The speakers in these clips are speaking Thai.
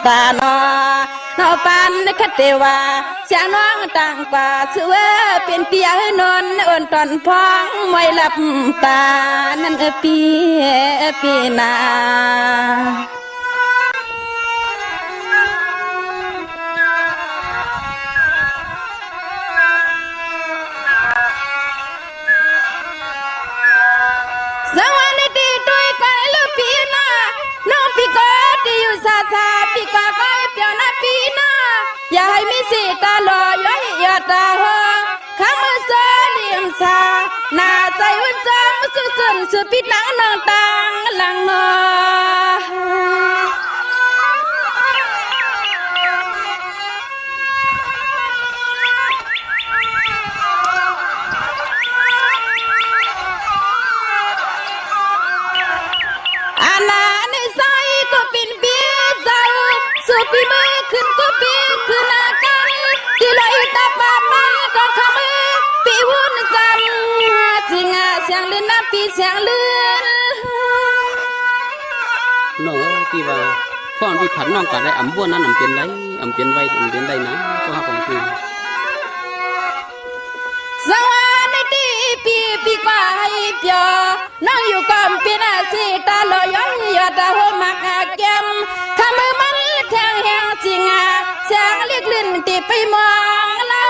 ตานอนอปันคัดเทวาเสียงน้องต่างป่าเสือเป็นเปียนนอ่อนตอนพองไม่หลับตานั่นปีนาสวัสดีด้วยกันลูกพี่นาน้องพี่ก็ที่อยู่ซาพี่ก็ก็เปียวนาพี่นาอย่าให้มีสีตาลอยย้อยอย่าตาหัวข้ามือเสือเลี้ยงซาหน้าใจอุ่นจอมสุดสุดปิดหนังนองต่างหลังนอสุปีมือขึ้นก็ปีขึ้นอาการที่ลอยตาปามาก็ขมือปีวุ่นจันจิงาเสียงลื่นน้ำปีเสียงลื่นน้องพี่ว่าพ่อพี่ผัดน้องก็ได้อ่ำบ้วนนั้นอ่ำเป็นไรอ่ำเป็นไว้อ่ำเป็นไรนะก็หาของพี่สวัสดีพี่ก็ให้เปียวน้องอยู่กับพี่นาสีตาลอยย้อยยอดหัวมักแก้มขมือมันแทงแหงจิงาเสียงเรียกลื่นตีไปมองเรา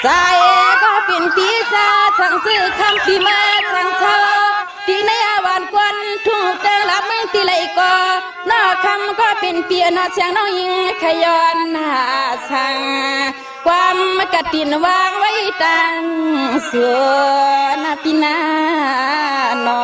สายก็เป็นปีศาจสั่งซื้อคำปีมาสั่งเธอปีในอาวันควันทุ่งแตงหลับมึงตีไหลก็นอคำก็เป็นเปียนอเสียงน้องยิงขย้อนหาสั่งความกระตินวางไว้ตังส่วนปีนานอ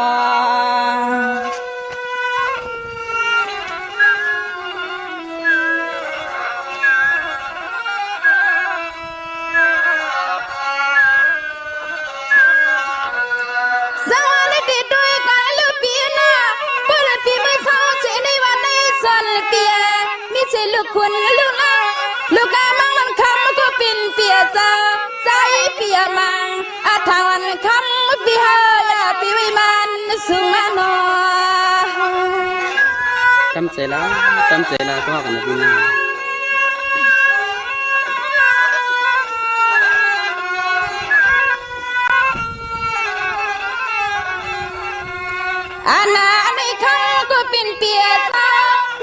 ลูกคุณลูกเอาลูกกามังมันคำก็เป็นเปียเจ้าใจเปียมังอาทางวันคำปีเฮยาปีวิมันสุมาโนจำใจแล้วพ่อกันนะพี่นาอาณาในคำก็เป็นเปียเจ้า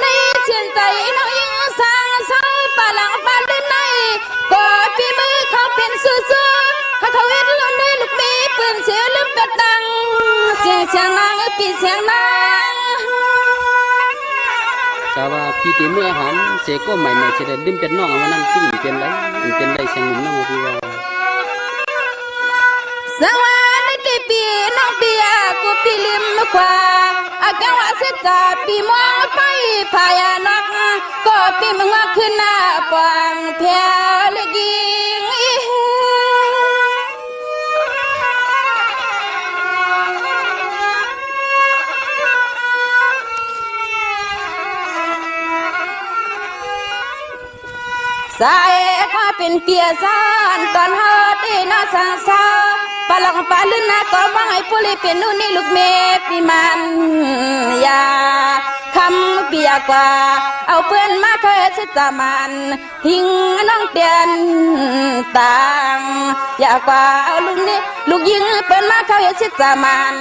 ในเชียนใจน้องยิงสร้างเสาปาหลังปาเดินในก็ปีมือเขาเป็นซื่อเขาเวทลุ่นลูกมีปืนเสียลืมเป็ดดังเสียงนางปีเสียงนางแต่ว่าพี่ตีเมื่อหอมเสกก็ใหม่เสด็จลิ้มเป็ดน้องเอามานั่นขึ้นเป็นไรเป็นไรเสียงหนุ่มน้องพี่ว่าสวัสดีปีน้องเปียกูปีลิมกว่าอาแก้วเสียจ่าปีมองไปพายานกก็ปีมึงว่าขึ้นหน้าปางแพรเลยกิงสายก็เป็นเปียสานตอนเฮาตีน่าสังสารปลังปาลื่นนะก็ว่าให้ผู้เล่เป็นนู่นนี่ลูกเมปีมันยาคำเปียกว่าเอาเพื่อนมาเคยชิดตามันหิงน้องเตียนต่างอยากว่าเอาลูกนี่ลูกยิงเพื่อนมาเคยชิดตามัน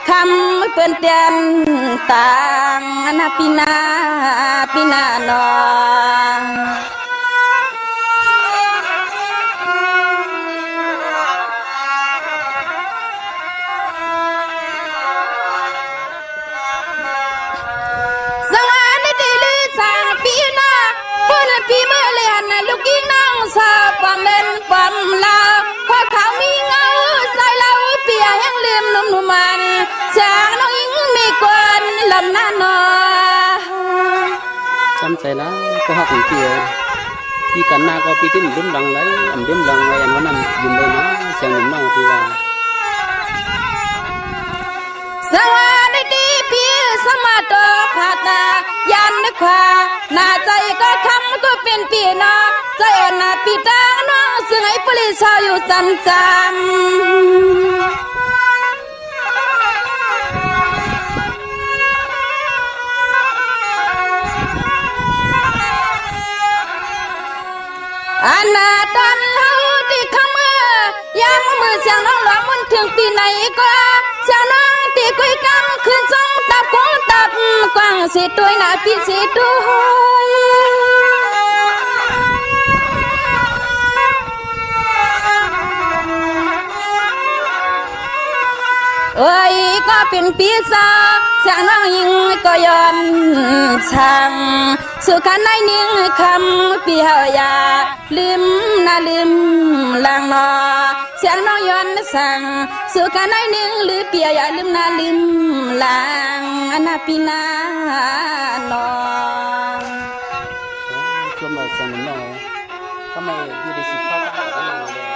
คำเพื่อนเตียนต่างนะปีนานอปีเมื่อเลียนลูกยิงน้องสาปั๊มเล่นปั๊มลาพอเขามีเงาใส่เราเปียยังเลี่ยมนุ่มมันจากน้องยิงมีกวนลำนานอจำใจแล้วก็หักของพี่กันหน้าก็พี่ติ้นดุ้มดังไรดุ้มดังไรอันวันนั้นยืนเลยนะเสียงหนุ่มน้องพี่ว่าสวัสดีพี่สมาตขาตายันนึกว่าหน้าใจก็คำก็เป็นปี ใจอ่อนนาปีตางน้องซึ่งให้ปริชาอยู่จำจำอันนาตันเฮาที่ขมือยังมือเสียงน้องหลวงมันถึงปีไหนก็เสียงน้องตีกุยกังคืนส่งตับคงตับกว้างสิตัวหน้าปีสิด้วยเอ้ยก็เป็นปีศาจเสียงน้องยิงก็ย้อนช่างสุขันในนิ่งคำปีเฮายาลืมน่าลืมลางนอเสียงน้องย้อนสั่งสุขันในนิ่งหรือเปียอย่าลืมน่าลืมลางอนาปีนานอช่วงเราเสียงหนุ่มน้อยทำไมอยู่ในสิบข้าวข้าวของเราเลย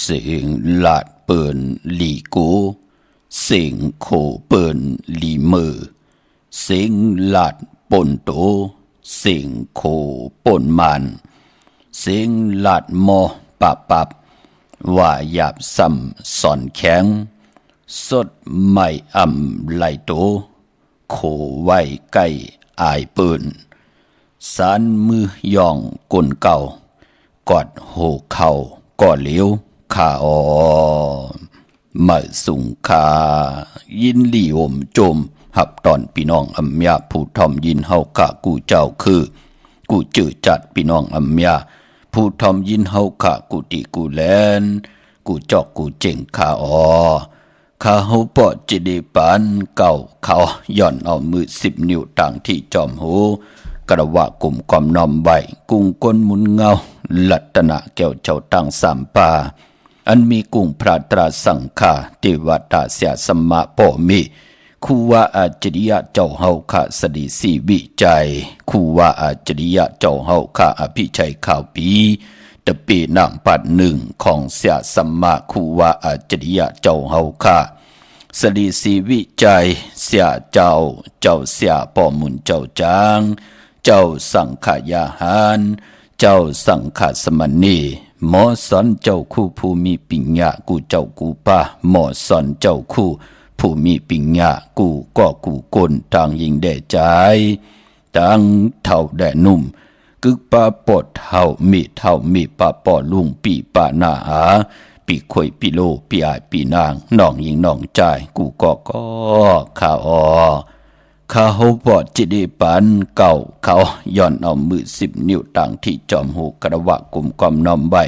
เสียงลาดเปิ่นหลีกูเสียงโขเปิ่นหลีมือเสียงลาดป่นโตเสียงโขป่นมันเสียงลาดมอปับว่าหยาบซ้ำสอนแข็งสดไม่อ่ำไหลโตโขไว้ใกล้อายเปิ่นสานมือย่องกลเก่ากอดโหเข่าก่อเหลียวข้าอมาสุงคายินลี่อมโจมหับตอนพี่น้องอัมยาผู้ทอมยินเฮากะกูเจ้าคือกูจือจัดพี่น้องอัมยาผู้ทอมยินเฮากะกูติกูแลนกูจอกกูเจ๋งข้าข้าเฮาปอจิเดปานเก่าเขาย่อนเอามือ10 นิ้วต่างที่จอมหูกระวะกลุ่มความนอมใบกุ้งก้นมุนเงาลัตนะแก้วเจ้าตั้ง3 ป่าอันมีกุ้งพระตราสังฆาเทวตาเสียสมะปอมีคูว่าอาจริยะเจ้าเฮาข้าสดีสีวิจัยคูว่าอาจริยะเจ้าเฮาข้าอภิชัยข่าวปีตะปีนางปัด1ของเสียสมะคูว่าอาจริยะเจ้าเฮาข้าสดีสีวิจัยเสียเจ้าเสียปอมุนเจ้าจางเจ้าสังขยาหารเจ้าสังขสมณีหมอสอนเจ้าคู่ผู้มีปิญญากูเจ้ากูป้าหมอสอนเจ้าคู่ผู้มีปิญญากูก็กูกลต่างยิงแด่ใจต่างเท่าแด่นุ่มกึกป้าปดเท่ามีป้าปอลุงปีป้าหน้าหาปีข่อยปีโลปีอายปีนางน้องยิงน้องใจกูก็ข้า ข้าเฮาปอดจิไดีปันเก่าเขาย้อนเอามือ10 นิ้วต่างที่จอมหูกระวะกุมความน้อมไว้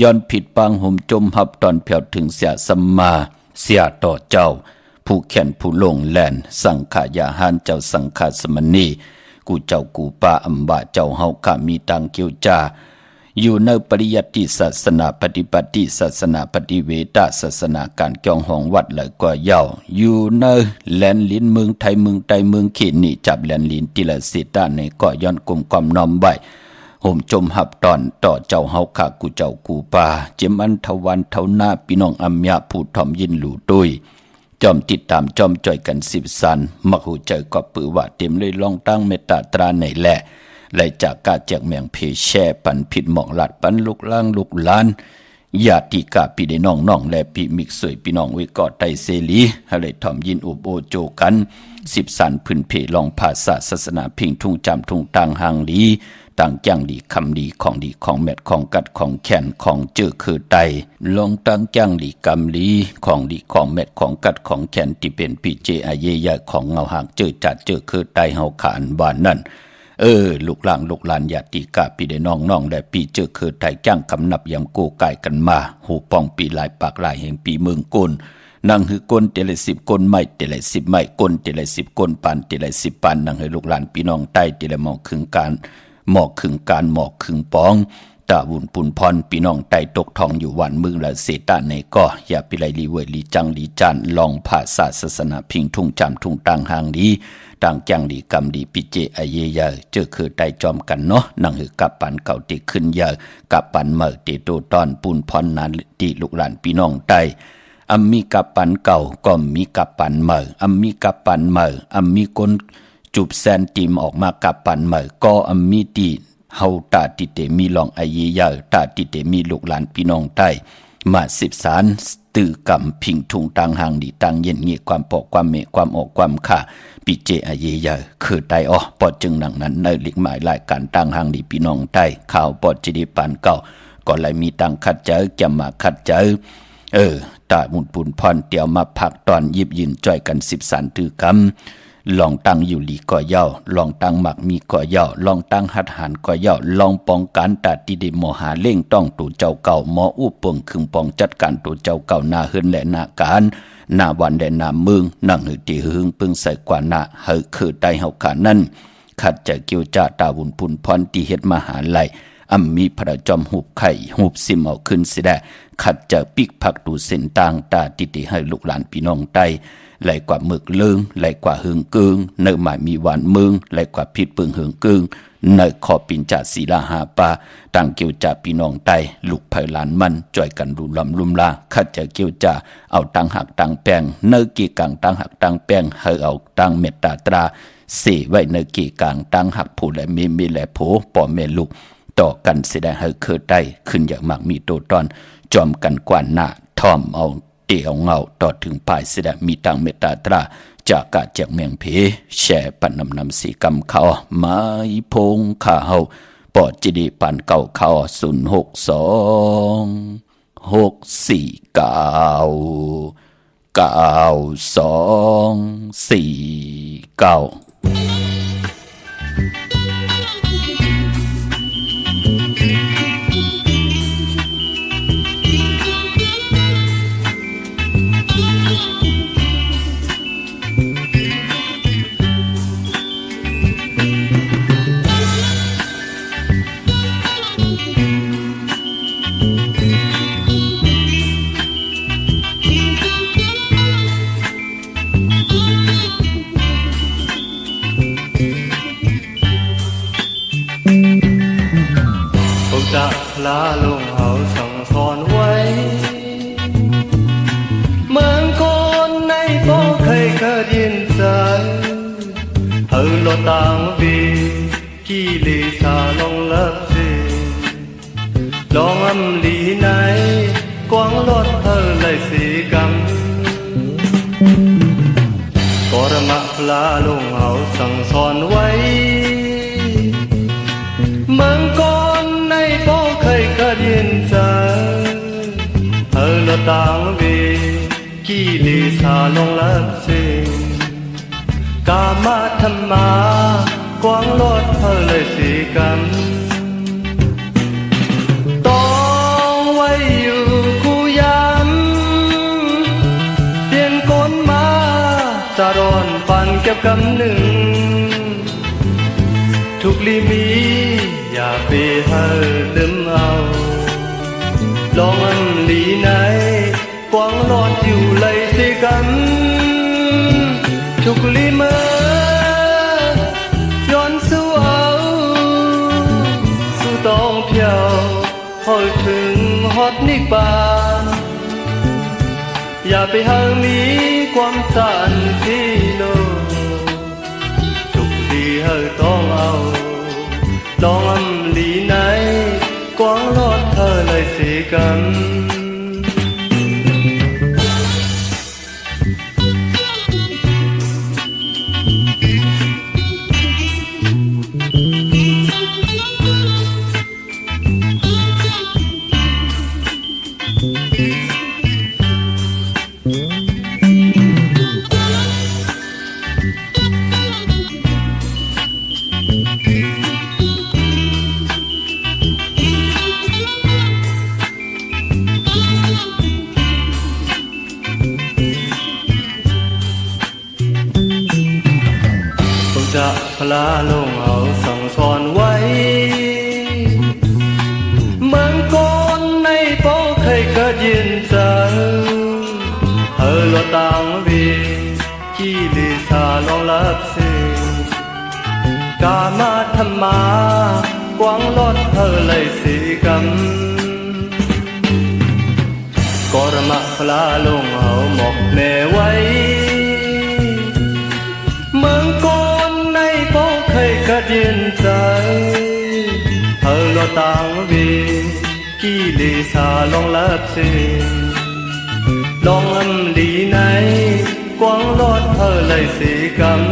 ย้อนผิดปางห่มจมหับตอนแผ่วถึงเสียสัมมาเสียต่อเจ้าผู้แขนผู้ลงแลนสังขายาหานเจ้าสังขสมณีกูเจ้ากูป้าอัมบะเจ้าเฮาข้ามีตังเกียวจาอยู่ในปริยัติศาสนาปฏิบัติศาสนาปฏิเวทศาสนาการเกี่ยวห้องวัดเลยก็เย้าอยู่ในแลนลินเมืองไทยเมืองใต้เมืองเขตนี่จับแลนลินติละสิตาในก็ย้อนกลุ่มความน้อมไว้ห่มจมหับตอนต่อเจ้าเฮาข้ากูเจ้ากูป้าเจมอันทวันเท่าหน้าพี่น้องอัมยาผู้ทอมยินหลู่ตุยจอมติดตามจอมจ่อยกัน10 สันมักหูใจก็ปือว่าเต็มเลยลองตั้งเมตตาตราในแหละไหลจากกาแจกแมงเพแช่ปันผิดหมองหลัดปันลุกล่างลุกลานญาติกาพี่ได้น้องและพี่มิกสวยพี่น้องไว้กอดไตเสลีอะไรทอมยินอุบโอโจกัน10 สันพื้นเพลองภาษาศาสนาพิงทุ่งจำทุ่งต่างหางดีต่างจ้างดีคำดีของแมดของกัดของแขนของเจอคือไตลองตั้งจ้างดีกำลีของดีของแมดของกัดของแขนที่เป็นปีเจอาเยยของเงาหางเจอจัดเจอคือไตเฮาขานบ้านนั่นลูกหลานญาติกาพี่ได้น้องและพี่เจอคือไทยจ้างคำนับยำโกกายกันมาหูปองปีหลายปากหลายแห่งปีเมืองกุนนางหือกลเตละ10 กลไม่เตละ10 ไม่กลเตละ10 กลปันเตละ10 ปันนางให้ลูกหลานพี่น้องใต้เตละหมอกครึ่งการหมอกครึ่งการหมอกครึ่งปองตาวุ่นปุ่นพรพี่น้องใต้ตกทองอยู่วันมึงละเสตาในก็อย่าไปไลลีเวยลีจังลีจานลองภาษาศาสนาพิงทุ่งจำทุ่งต่างหางดีต่างจังดีกำดีปิเจอเยยาเจอคือไตจอมกันเนาะนั่งหือกับปันเก่าติขึ้นยากับปันเมื่อติโตตอนปูนพรนานติลูกหลานพี่น้องใต้อัมมีกับปันเก่าก็มีกับปันเมื่ออัมมีกับปันเมื่ออัมมีคนจุบแซนติมออกมากับปันเมื่อก็อัมมีตีเฮาตาติเตมีลองอเยยาตาติเตมีลูกหลานพี่น้องใต้มา10 สารตื่อกำพิงทุ่งต่างหางดีต่างเย็นเงียความปอกความเมความออกความข่าปิเจอเยยาคือไตปอดจึงหนังนั้นในหลีกหมายรายการต่างหางดีพี่น้องใต้ข่าวปอดจิดีปานเก่าก็เลยมีตังคัดเจอจะมาคัดเจอตามุนปุนพรเตียวมาพักตอนยิบยืนจ่อยกัน10 สันถือกำลองตั้งอยู่หลีก็เย้าลองตั้งหมักมีก็เย้าลองตั้งหัดหันก็เย้าลองป้องกันตาติเดโมหาเล่งต้องตู่เจ้าเก่าหมออู้ปงคึงปองจัดการตู่เจ้าเก่าหน้าเฮินและหน้าการหน้าวันและหน้าเมืองนั่งหือตีหึงปึงใส่กว่าหน้าเฮอคือไตเฮาขานั้นขัดจะเกี่ยวจ่าตาวุ่นปุนพรที่เฮ็ดมหาลัยมีพระจอมหูบไข่หูบซิมเอาขึ้นสิได้ขัดจะปิกผักดูเส้นต่างตาติติให้ลูกหลานพี่น้องใต้ไหลกว่าหมึกเลิงไหลกว่าหึงกึงเนื้อหมายมีหวานเมืองไหลกว่าพิษปึงหึงกึงเนื้อขอปินจ่าศีลาหาปาตั้งเกี่ยวจ่าพี่น้องใต้ลูกไผ่หลานมันจ่อยกันรุลำลุมลาขัดจะเกี่ยวจ่าเอาตั้งหักตั้งแป้งเนื้อกีกังตั้งหักตั้งแป้งให้เอาตั้งเมตตาตราเสไว้เนื้อกีกังตั้งหักผู้และมีและโผป่อแม่ลูกต่อกันเสียได้ให้เคยได้ขึ้นอย่างมากมีโตตอนจอมกันกว่าหน้าทอมเอาเตี่ยวเงาต่อถึงปลายเสียได้มีตังเมตตาตราจากกาแจกเมียงเพแช่ปันนำสีกำเขาไม้พงข้าเฮาปอดจิดีปันเก่าเขา06246499249จะลาลงเขาสั่งสอนไว้เมืองคนในบ่เคยยินใจลต่างวีกี่ลีสาลงเลิบสิลองอำลีไหนกวางลดเลยสีกำกรมะลาลงเขาสั่งสอนไว้เมืองคนในบ่เคยยินใจลต่างวีกี่ลีสาลงเลิบสิ กามาธรรมากวางลดเธอเลยสิกันต้องไว้อยู่กูย้ำเปลี่ยนกนมาจะร้อนปันเก็บกำหนึ่งทุกลีมีอย่าไปเฮอลืมเอาลองอันลีไหนกวางลอดอยู่เลยสิกันทุกลีเมื่อย้อนสู้เอาสู้ต้องเพียวพอถึงฮอดนิบานอย่าไปหามีความสันที่โลทุกลีเฮอต้องเอาลองอันลีไหนกวางลอดเธอเลยสิกันจะพลาลงเอาสั่งสอนไว้เมืองก้นในโป้เคยเกิดยืนจังเฮอลต่างวีกี่ลิซาลองลับสิกามาธรรมากวางลดเฮอเลยสิกันกรมะพลาลงเอาหมอกแม่ไว้เมืองก้นในโป้เคยกระเดียนใจเธอลอต่างวีกี่ลิซาลองลับสิลองอันดีไหนกวางลอดเธอเลยสิกัน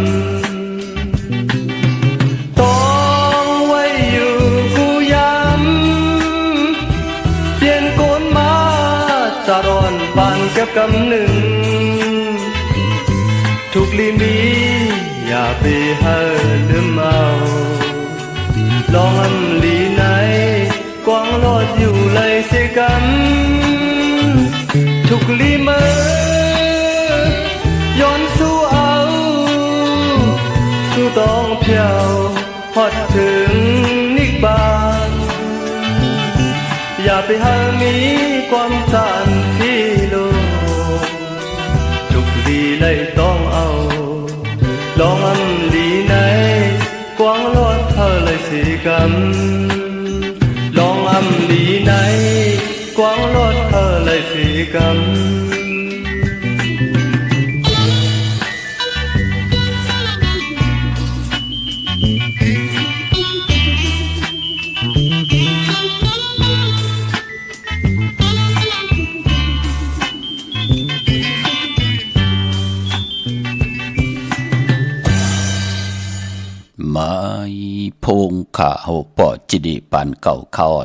ต้องไว้อยู่กูย้ำเปลี่ยนโกนมาจะร้อนปานเก็บกำหนึ่งทุกลีมีอย่าไปเฮอลืมเอาลองอันลีไหนกวางลอดอยู่เลยสิกันทุกลีเมื่อย้อนสู้เอาสู้ต้องเพียวพอดถึงนิบานอย่าไปหามีความสันที่โลกทุกลีเลยต้องเอาลองอันลีไหนกวางลอดเธอเลยสิกันลองอันลีไหนกวางลอดเธอเลยสิกัน พงขาโหปอจิดิปันเก่าเข้า062-649-92-4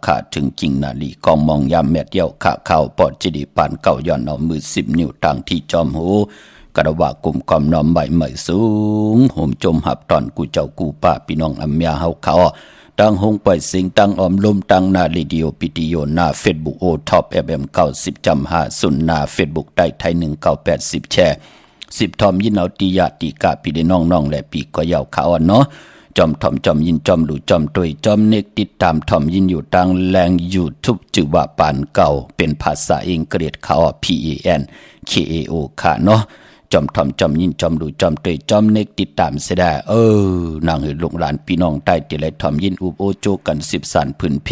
ขาถึงจริงนาลีกองมองยามแมดเดียวขาเข้าปอจิดิปันเก่าย้อนเอามือ10 นิ้วตั้งที่จอมหูกระว่ากลุ่มกอมน้อมใบใหม่สูงโหมจมหับตอนกูเจ้ากูป้าพี่น้องอำยาเฮาเขาตั้งหงปล่อยสิงตั้งออมลมตั้งนาลีดิโอปิติโยนาเฟซบุ๊กโอท็อปFM 90.5นาเฟซบุ๊กได้ไทย1980แชร์10ทอมยินเอาติยาติกะพี่ได้น้องๆและปีก็ยาวเขาเนาะจอมทอมจอมยินจอมหลู่จอมตวยจอมเนกติดตามทอมยินอยู่ตั้งแรง YouTube ชื่อว่าปานเก่าเป็นภาษาอังกฤษเขาPANKAO ค่ะเนาะจอมทอมจอมยินจอมหลู่จอมตวยจอมเนกติดตามเสได้นางเฮลูกหลานพี่น้องใต้ติและทอมยินอุบโอโจกัน10สันพื้นเพ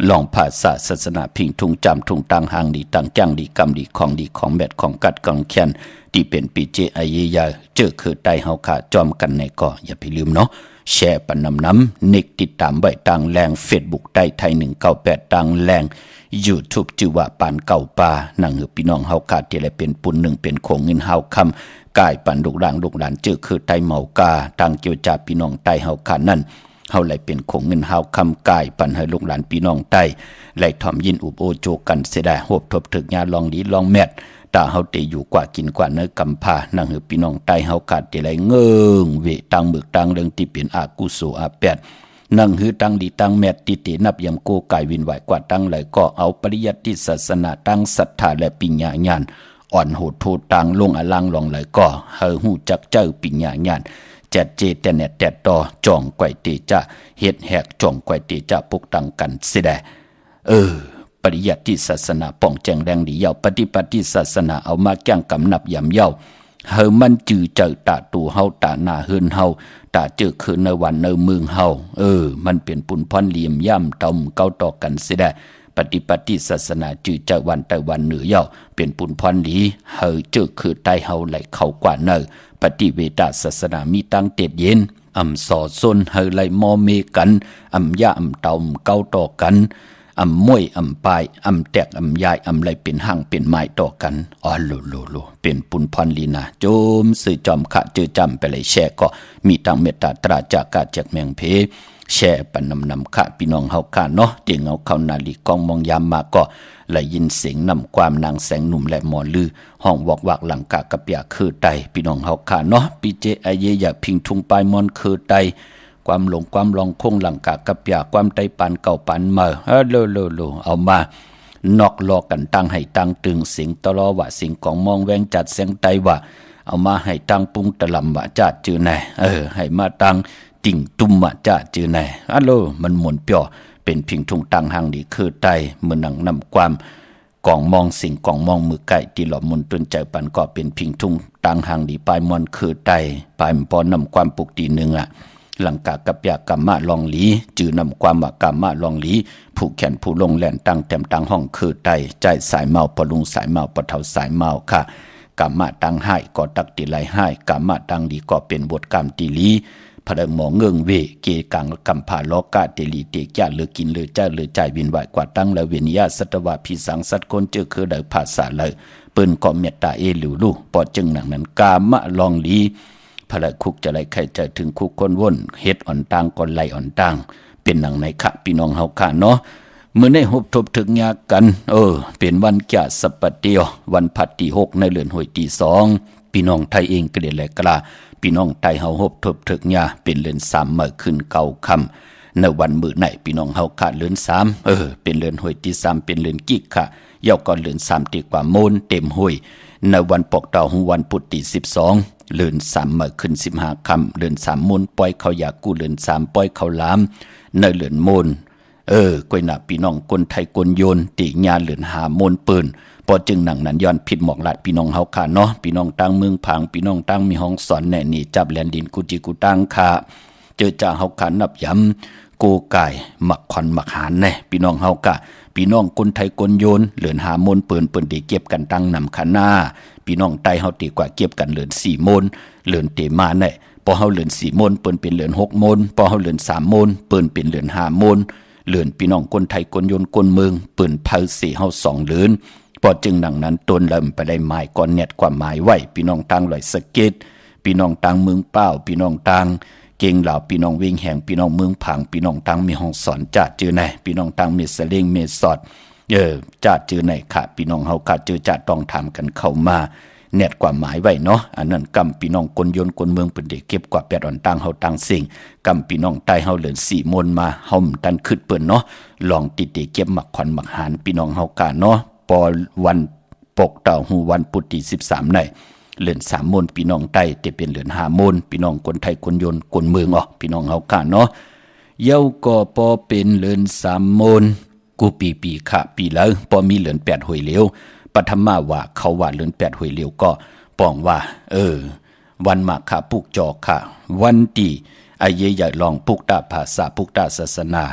ลองภาษาศาสนาพิงทุงจำทุงตังหางดีตังจังดีกำดีของแมดของกัดกังเคียนที่เป็นปีเจไอยาเจอคือไตเฮาขาจอมกันในก็อย่าไปลืมเนาะแชร์ปันน้ำเนกติดตามไว้ตังแรงเฟซบุ๊กได้ไทย198ตังแรง YouTube ชื่อว่าปานเก่าป่านั่งหือพี่น้องเฮาขาที่ละเป็นปุ่นหนึ่งเป็นโคงเงินเฮาคำกายปันลูกหลานเจอคือไตเมากาตังเกี่ยวจาพี่น้องไตเฮาขานั่น เฮาไหลเป็นคงเงินเฮาคำกายปันให้ลูกหลานพี่น้องใต้ไหลถ่อมยินอุบโอโจกันเสียได้โหบทบถึกยาลองดีลองแมดตาเฮาเตอยู่กว่ากินกว่าเนื้อกำพานั่งหือพี่น้องใต้เฮาขาดเตไหลเงิงเวตังมึกตังเรื่องที่เป็นอากุโสอาแปดนั่งหือตังดีตังแมดติเตนับยำโกกายวินไหวกว่าตังไหลก็เอาปริยัติศาสนาตั้งศรัทธาและปัญญาญาณอ่อนโหดโทตังลงอลังลองไหลก็เฮาหูจักเจ้าปัญญาญาณจัดเจแต่แนแต่ต่อจ่องไกวเตจะเฮ็ดแหกจ่องไกวเตจะปกตังกันเสียได้ปริยัติศาสนาป้องแจงแรงดีเยาปฏิปฏิศาสนาเอามาแก้งกำนับยำเย้าเฮามันจือเจอตาตูเฮาตาหน้าเฮือนเฮาตาเจอคืนในวันในเมืองเฮามันเป็นปุนพรเหลี่ยมย่ำตอมเก้าต่อกันเสียได้ปฏิปฏิศาสนาจือเจอวันแต่วันเหนือเย้าเป็นปุนพรหลีเฮาเจอคือใต้เฮาไหลเข้ากว่าเนอปฏิเวทศาสนามีตั้งเต็ดเย็นอำสอซนเฮาไหลมอเมกันอำย่าอำเตาเก้าต่อกันอำมวยอำปายอำแตกอำยายอำไรเป็นห่างเป็นไม้ต่อกันโลเป็นปุนพรลีนาโจมสื่อจอมขะเจอจำไปเลยแช่ก็มีตั้งเมตตาตราจากกาจากแมงเพแช่ปันนำขะพี่น้องเฮาค่ะเนาะเตียงเอาเข้านาลีกองมองยามมาก็เลยยินเสียงนำความนางแสงหนุ่มและหมอลือห้องวักหลังกากระเปียคือไตพี่น้องเฮาค่ะเนาะปีเจไอเยอยากพิงทุงปลายมอนคือไตความหลงความลองคงหลังกะกับยาความไตปันเก่าปันมาโลเอามานอกลอกันตั้งให้ตั้งตึงเสียงตลอว่าเสียงของมองแวงจัดเสียงไตว่าเอามาให้ตั้งปุ้งตะลำว่าจัดจือไหนให้มาตั้งติ่งตุ่มว่าจัดจือไหนมันหมุนเปียวเป็นพิงทุงตั้งหังดีคือไตเมื่อนังนำความกองมองสิ่งกองมองมือไก่ที่หลอมมุนตุนใจปันก็เป็นพิงทุงตั้งหังดีปลายมอนคือไตปลายปอนนำความปลุกตีหนึ่งหลังกากับยากรรมะลองหลีจือนำความว่ากรรมะลองหลีผู้แขนผู้ลงแหลนตั้งแต้มตั้งห้องคือไตใจสายเมาปลุงสายเมาปะเทาสายเมาค่ะกรรมะตั้งให้ก็ตักติไหลให้กรรมะตั้งดีก็เป็นบทกรรมตีลีพระหมอเงื่องเวเกกังกำผาลอกาเตลีเตกยาเลือกินเลือใจเลือใจวินไหวกว่าตั้งและเวียนยาสัตวะพิสังสัตคนเจอคือเดือภาษาเลยเปิ้นก็เมตตาหลิวลู่ปอจึงหนังนั้นกามะลองหลีพระคุกจะไหลใครใจถึงคุกคนว่นเฮ็ดอ่อนต่างก่อนไหลอ่อนต่างเป็นหนังในขะพี่น้องเฮาค่ะเนาะเมื่อได้หบทบถึงยากันเป็นวันแก่สัปปะเตียววันผัดที่6ในเดือนหวยที่2พี่น้องไทยเองก็ได้แหลกล้าพี่น้องไทยเฮาหบทบถึงยาเป็นเดือน3มื้อขึ้นเก่าค่ำในวันมื้อไหนพี่น้องเฮาค่ะเดือน3เป็นเดือนหวยที่3เป็นเดือนกิกค่ะเยาก่อนเดือน3ตีกว่าโมนเต็มห้วยในวันปกเต่าวันพุธที่12เลือน3มื้อขึ้น15ค่ำเลือน3มูลปล่อยเขาอยากกู้เลือน3ปล่อยเขาลามในเลือนมูลกวยหน้าพี่น้องคนไทยคนโยนติญาเลือน5มูลปืนพอจึงหนังนั้นย้อนผิดหมอกลาดพี่น้องเฮาค่ะเนาะพี่น้องตั้งเมืองพังพี่น้องตั้งมีห้องสอนแน่นี่จับแลนดินกุจิกุตังค่ะเจอจ่าเฮาค่ะนับย้ำโกไก่หมักขอนหมักหานแน่พี่น้องเฮากะพี่น้องคนไทยคนโยนเหลือน5มูลปืนได้เก็บกันตั้งนำคณะพี่น้องไตเฮาตีกว่าเก็บกันเหลือน4มูลเหลือนเตมาแน่พอเฮาเหลือน4มูลปืนเป็นเหลือน6มูลพอเฮาเหลือน3มูลปืนเป็นเหลือน5มูลเหลือนพี่น้องคนไทยคนโยนคนเมืองปืนเผา4เฮา2เหลือนพอจึงดังนั้นตนเริ่มไปได้หมายก่อนเน็ตความหมายไว้พี่น้องตั้งลอยสะเก็ดพี่น้องตั้งเมืองเป้าพี่น้องตั้งเก่งเหล่าพี่น้องวิ่งแห่งพี่น้องเมืองผังพี่น้องตั้งมีห้องสอนจัดจือไหนพี่น้องตั้งมีเสลงมีสอดจัดจือไหนค่ะพี่น้องเฮาค่ะจือจัดต้องทำกันเข้ามาเน็ตความหมายไว้เนาะอันนั้นกำพี่น้องคนยนต์คนเมืองเป็นเด็กเก็บกว่า8อ่อนตั้งเฮาตั้งสิ่งกำพี่น้องใต้เฮาเหลือ4มนมาเฮาตันขึ้นเปิ้นเนาะลองติดเก็บหมักขวัญหมักหานพี่น้องเฮาค่ะเนาะพอวันปกเต่าหูวันพุธที่13ได้เหลือน3มนพี่น้องใต้แต่เป็นเหลือน5มนพี่น้องคนไทยคนยนต์คนเมืองพี่น้องเฮาค่ะเนาะเย้าก็พอเป็นเหลือน3มนกูปีค่ะปีแล้วพอมีเหลือน8หวยเหลวปฐมมาว่าเขาว่าเหลือน8หวยเหลวก็ป้องว่าวันมาค่ะปุกจอกค่ะวันที่ไอเยใหญ่ลองปุกตาภาษาปุกตาศาสนา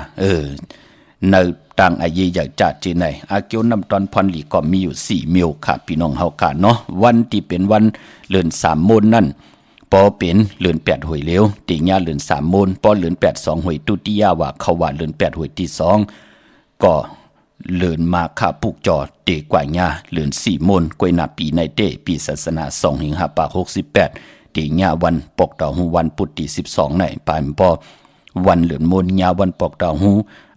ในต่างไอเยใหญ่จัดจีไหนอาเกียวนำตอนพรหลีก็มีอยู่4มิวค่ะพี่น้องเฮาค่ะเนาะวันที่เป็นวันเลือน3มนนั่นพอเป็นเลือน8หวยเหลวติญาเลือน3มนพอเลือน8 2หวยตุติยาว่าเขาว่าเลือน8หวยที่2ก็เลือนมาค่ะปุกจอเตกว่าญาเลือน4มนกวยนาปีในเตปีศาสนา2หิงหาปา68ติญาวันปกต่อหูวันพุธที่12ในปานพอ วันเหลือนมนยาวันปอกดาวหู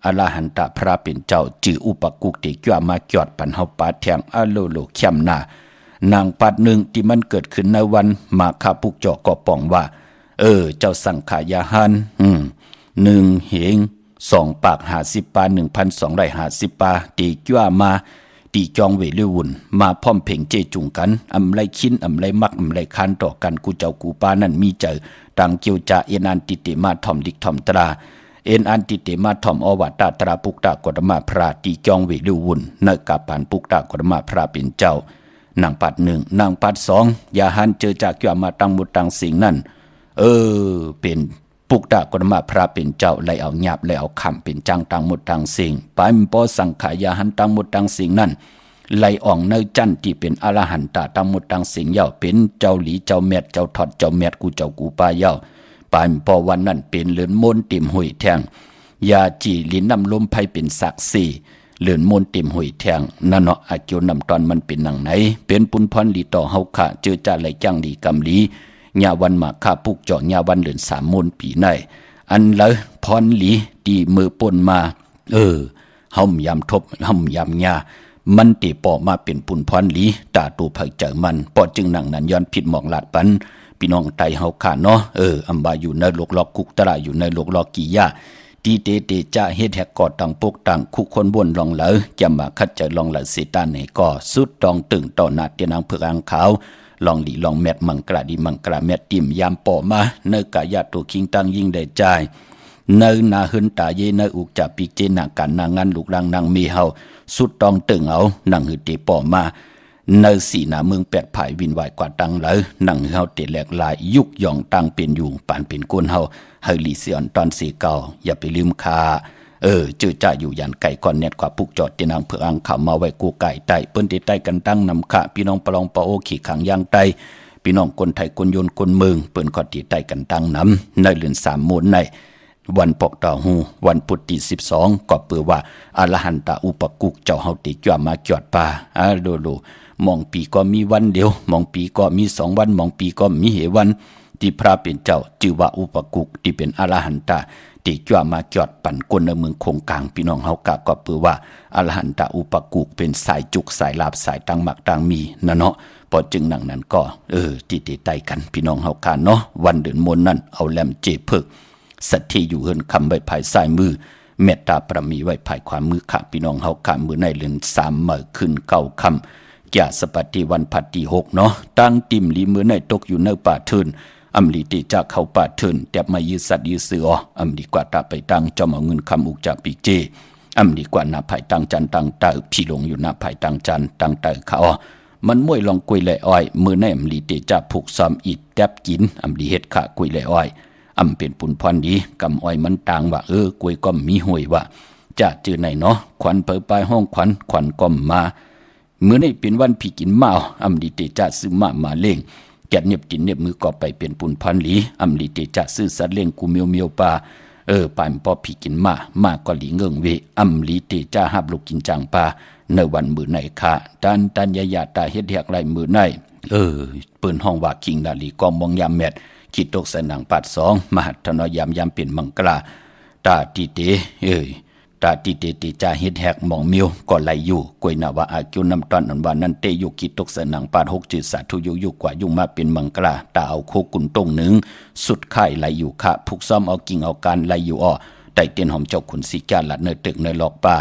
อรหันตพระเป็นเจ้าจืออุปกุกติจ้ามาจอดปันเฮาปาแทงอโลโลเข้มหน้านางปัดหนึ่งที่มันเกิดขึ้นในวันมาคาปุกเจาะก็ป้องว่าเจ้าสังขายาหัน1เหง2ปาก50ปา 1,250 ปาตีจ้ามาตีจองเวลือวุ่นมาพร้อมเพ่งเจจุงกันอำไรคินอำไรมักอำไรคันต่อกันกูเจ้ากูปานั่นมีเจอต่างเกี่ยวจะเอ็นอันติเตมาถ่อมดิกถ่อมตราเอ็นอันติเตมาถ่อมอวตาตราปุกตากฎมาพระตีจองเวลือวุ่นเนกาปานปุกตากฎมาพระเป็นเจ้านางปัด1นางปัด2อย่าหันเจอจากจ้ามาตั้งมุดตั้งสิ่งนั่นเป็นปุกตากฎมาพระเป็นเจ้าไล่เอาหยาบไล่เอาคำเป็นจังตั้งหมดตั้งสิ่งไปมปอสังขายาหันตั้งหมดตั้งสิ่งนั้นไล่อ่องเนจันที่เป็นอรหันตาตั้งหมดตั้งสิ่งเย่าเป็นเจ้าหลีเจ้าเม็ดเจ้าถอดเจ้าเม็ดกูเจ้ากูปาเย่าไปมปอวันนั้นเป็นเลือนมนติ่มหุยแทงยาจีลิ้นน้ำลมไพเป็นศักดิ์ศรีเลือนมนติ่มหุยแทงนั่นเนาะอาเกียวนำตอนมันเป็นหนังไหนเป็นปุนพรลีต่อเฮาขะเจอจ่าไหลจังลีกำลีญาวันมาข้าปุกเจาะญาวันเดือน3 มนปีในอันเลยพรหลีตีมือปนมาห่มยำทบห่มยำญามันตีปอมาเป็นปุนพรหลีตาตูภัยเจอมันปอจึงหนังนั้นย้อนผิดหมองลาดปันพี่น้องไตเฮาขาเนาะอัมบาอยู่ในโลกลอกคุกตระอยู่ในโลกลอกกี่ยาตีเตจะเฮ็ดแหกกอดตังปกตังคุกคนบนลองเหลอจะมาคัดใจลองเหลอสิตาไหนก็สุดตองตึงต่อหน้าเตียนางเผือกอังขาวลองดีลองแมดมังกระดีมังกระแมดติ่มยามปอมาเนกายาตัวคิงตังยิ่งได้ใจเนนาหึนตาเยเนอุกจะปีเจนากันนางงานลูกรังนางมีเฮาสุดตองตึงเอานางหือตีปอมาเนสีนาเมืองแปดผายวินไหวกว่าตังเลยนางเฮาเตแหลกลายยุกย่องตังเป็นอยู่ปานเป็นก้นเฮาเฮลีเสียนตอนสีเก่าอย่าไปลืมคาเจอจ่าอยู่ยันไก่ก่อนเน็ตกว่าปุกจอดตีนางเผือกอังข่าวมาไว้กูไก่ไตเปิ้นติไตกันตั้งนำขะพี่น้องปลองปะโอขี่ขังยางไตพี่น้องคนไทยคนยนคนเมืองเปิ้นก็ติไตกันตั้งนำในเดือน3 มนในวันปอกดาวหูวันพุธที่12ก็เปือว่าอรหันตาอุปกุกเจ้าเฮาติจ้ามาจอดป่าโลมองปีก็มีวันเดียวมองปีก็มี2 วันมองปีก็มีเหวันที่พระเป็นเจ้าชื่อว่าอุปกุกที่เป็นอรหันตาที่จ้ามาจอดปั่นกลในเมืองคงกลางพี่น้องเฮากะก็เปือว่าอรหันตาอุปกุกเป็นสายจุกสายลาบสายตังหมักตังมีนะเนาะพอจึงหนังนั้นก็ติไตกันพี่น้องเฮากะเนาะวันเดือนมนนั้นเอาแลมเจเพิกสัตที่อยู่เฮินคำไว้ภายซ้ายมือเมตตาประมีไว้ภายขวามือข้าพี่น้องเฮาข้ามือในเรือน3 มื้อขึ้น9 ค่ำอย่าสปัติวันพัดที่6เนาะตั้งติ่มลีมือในตกอยู่ในป่าเทินอำลีติจากเข้าป่าเทินแต่มายืดสัตว์ยืดเสืออำดีกว่าตาไปตั้งจอมเอาเงินคำอุกจากปีเจอำดีกว่าหน้าภายตั้งจันตั้งตาพี่หลงอยู่หน้าภายตั้งจันตั้งตาเขามันมวยลองกุยไหลอ้อยมือในอำลีติจะผูกซ้อมอิดแทบกินอำลีเฮ็ดขะกุยไหลอ้อยเป็นปุนพรดีกำอ้อยมันต่างว่ากวยก็มีห่วยว่าจะจือไหนเนาะขวัญเปิดปลายห้องขวัญก็มาเมื่อนี่เป็นวันพี่กินมาดีเตจะซื้อมาเล่งแกะเน็บกินเน็บมือก็ไปเป็นปุนพันหลีดีเตจะซื้อสัตว์เล่งกูเมียวปลาปานพอพี่กินมาก็หลีเงิงเวลีเตจะหับลูกกินจังปลาในวันมือไหนค่ะตันยาตาเฮ็ดเรียกไรมือไหนเปิ้นห้องว่าคิงดาลีกองมองยามแมดคิดตกสนังปัด2มหัตถนยามเป็นมังกราตาติเตตาติเตติจาเฮ็ดแหกมองมิวก็ไหลอยู่กวยนาวาอากิวนำตอนนั้นว่านั้นเตยุคิดตกสนังปัด6จืดสาธุยุกว่ายุ่งมาเป็นมังกราตาเอาโคกุนตรงหนึ่งสุดค่ายไหลอยู่ค่ะผูกซ้อมเอากิ่งเอาการไหลอยู่ไต่เตียนหอมเจ้าขุนสีกาลัดเนตึกในหลอกป่า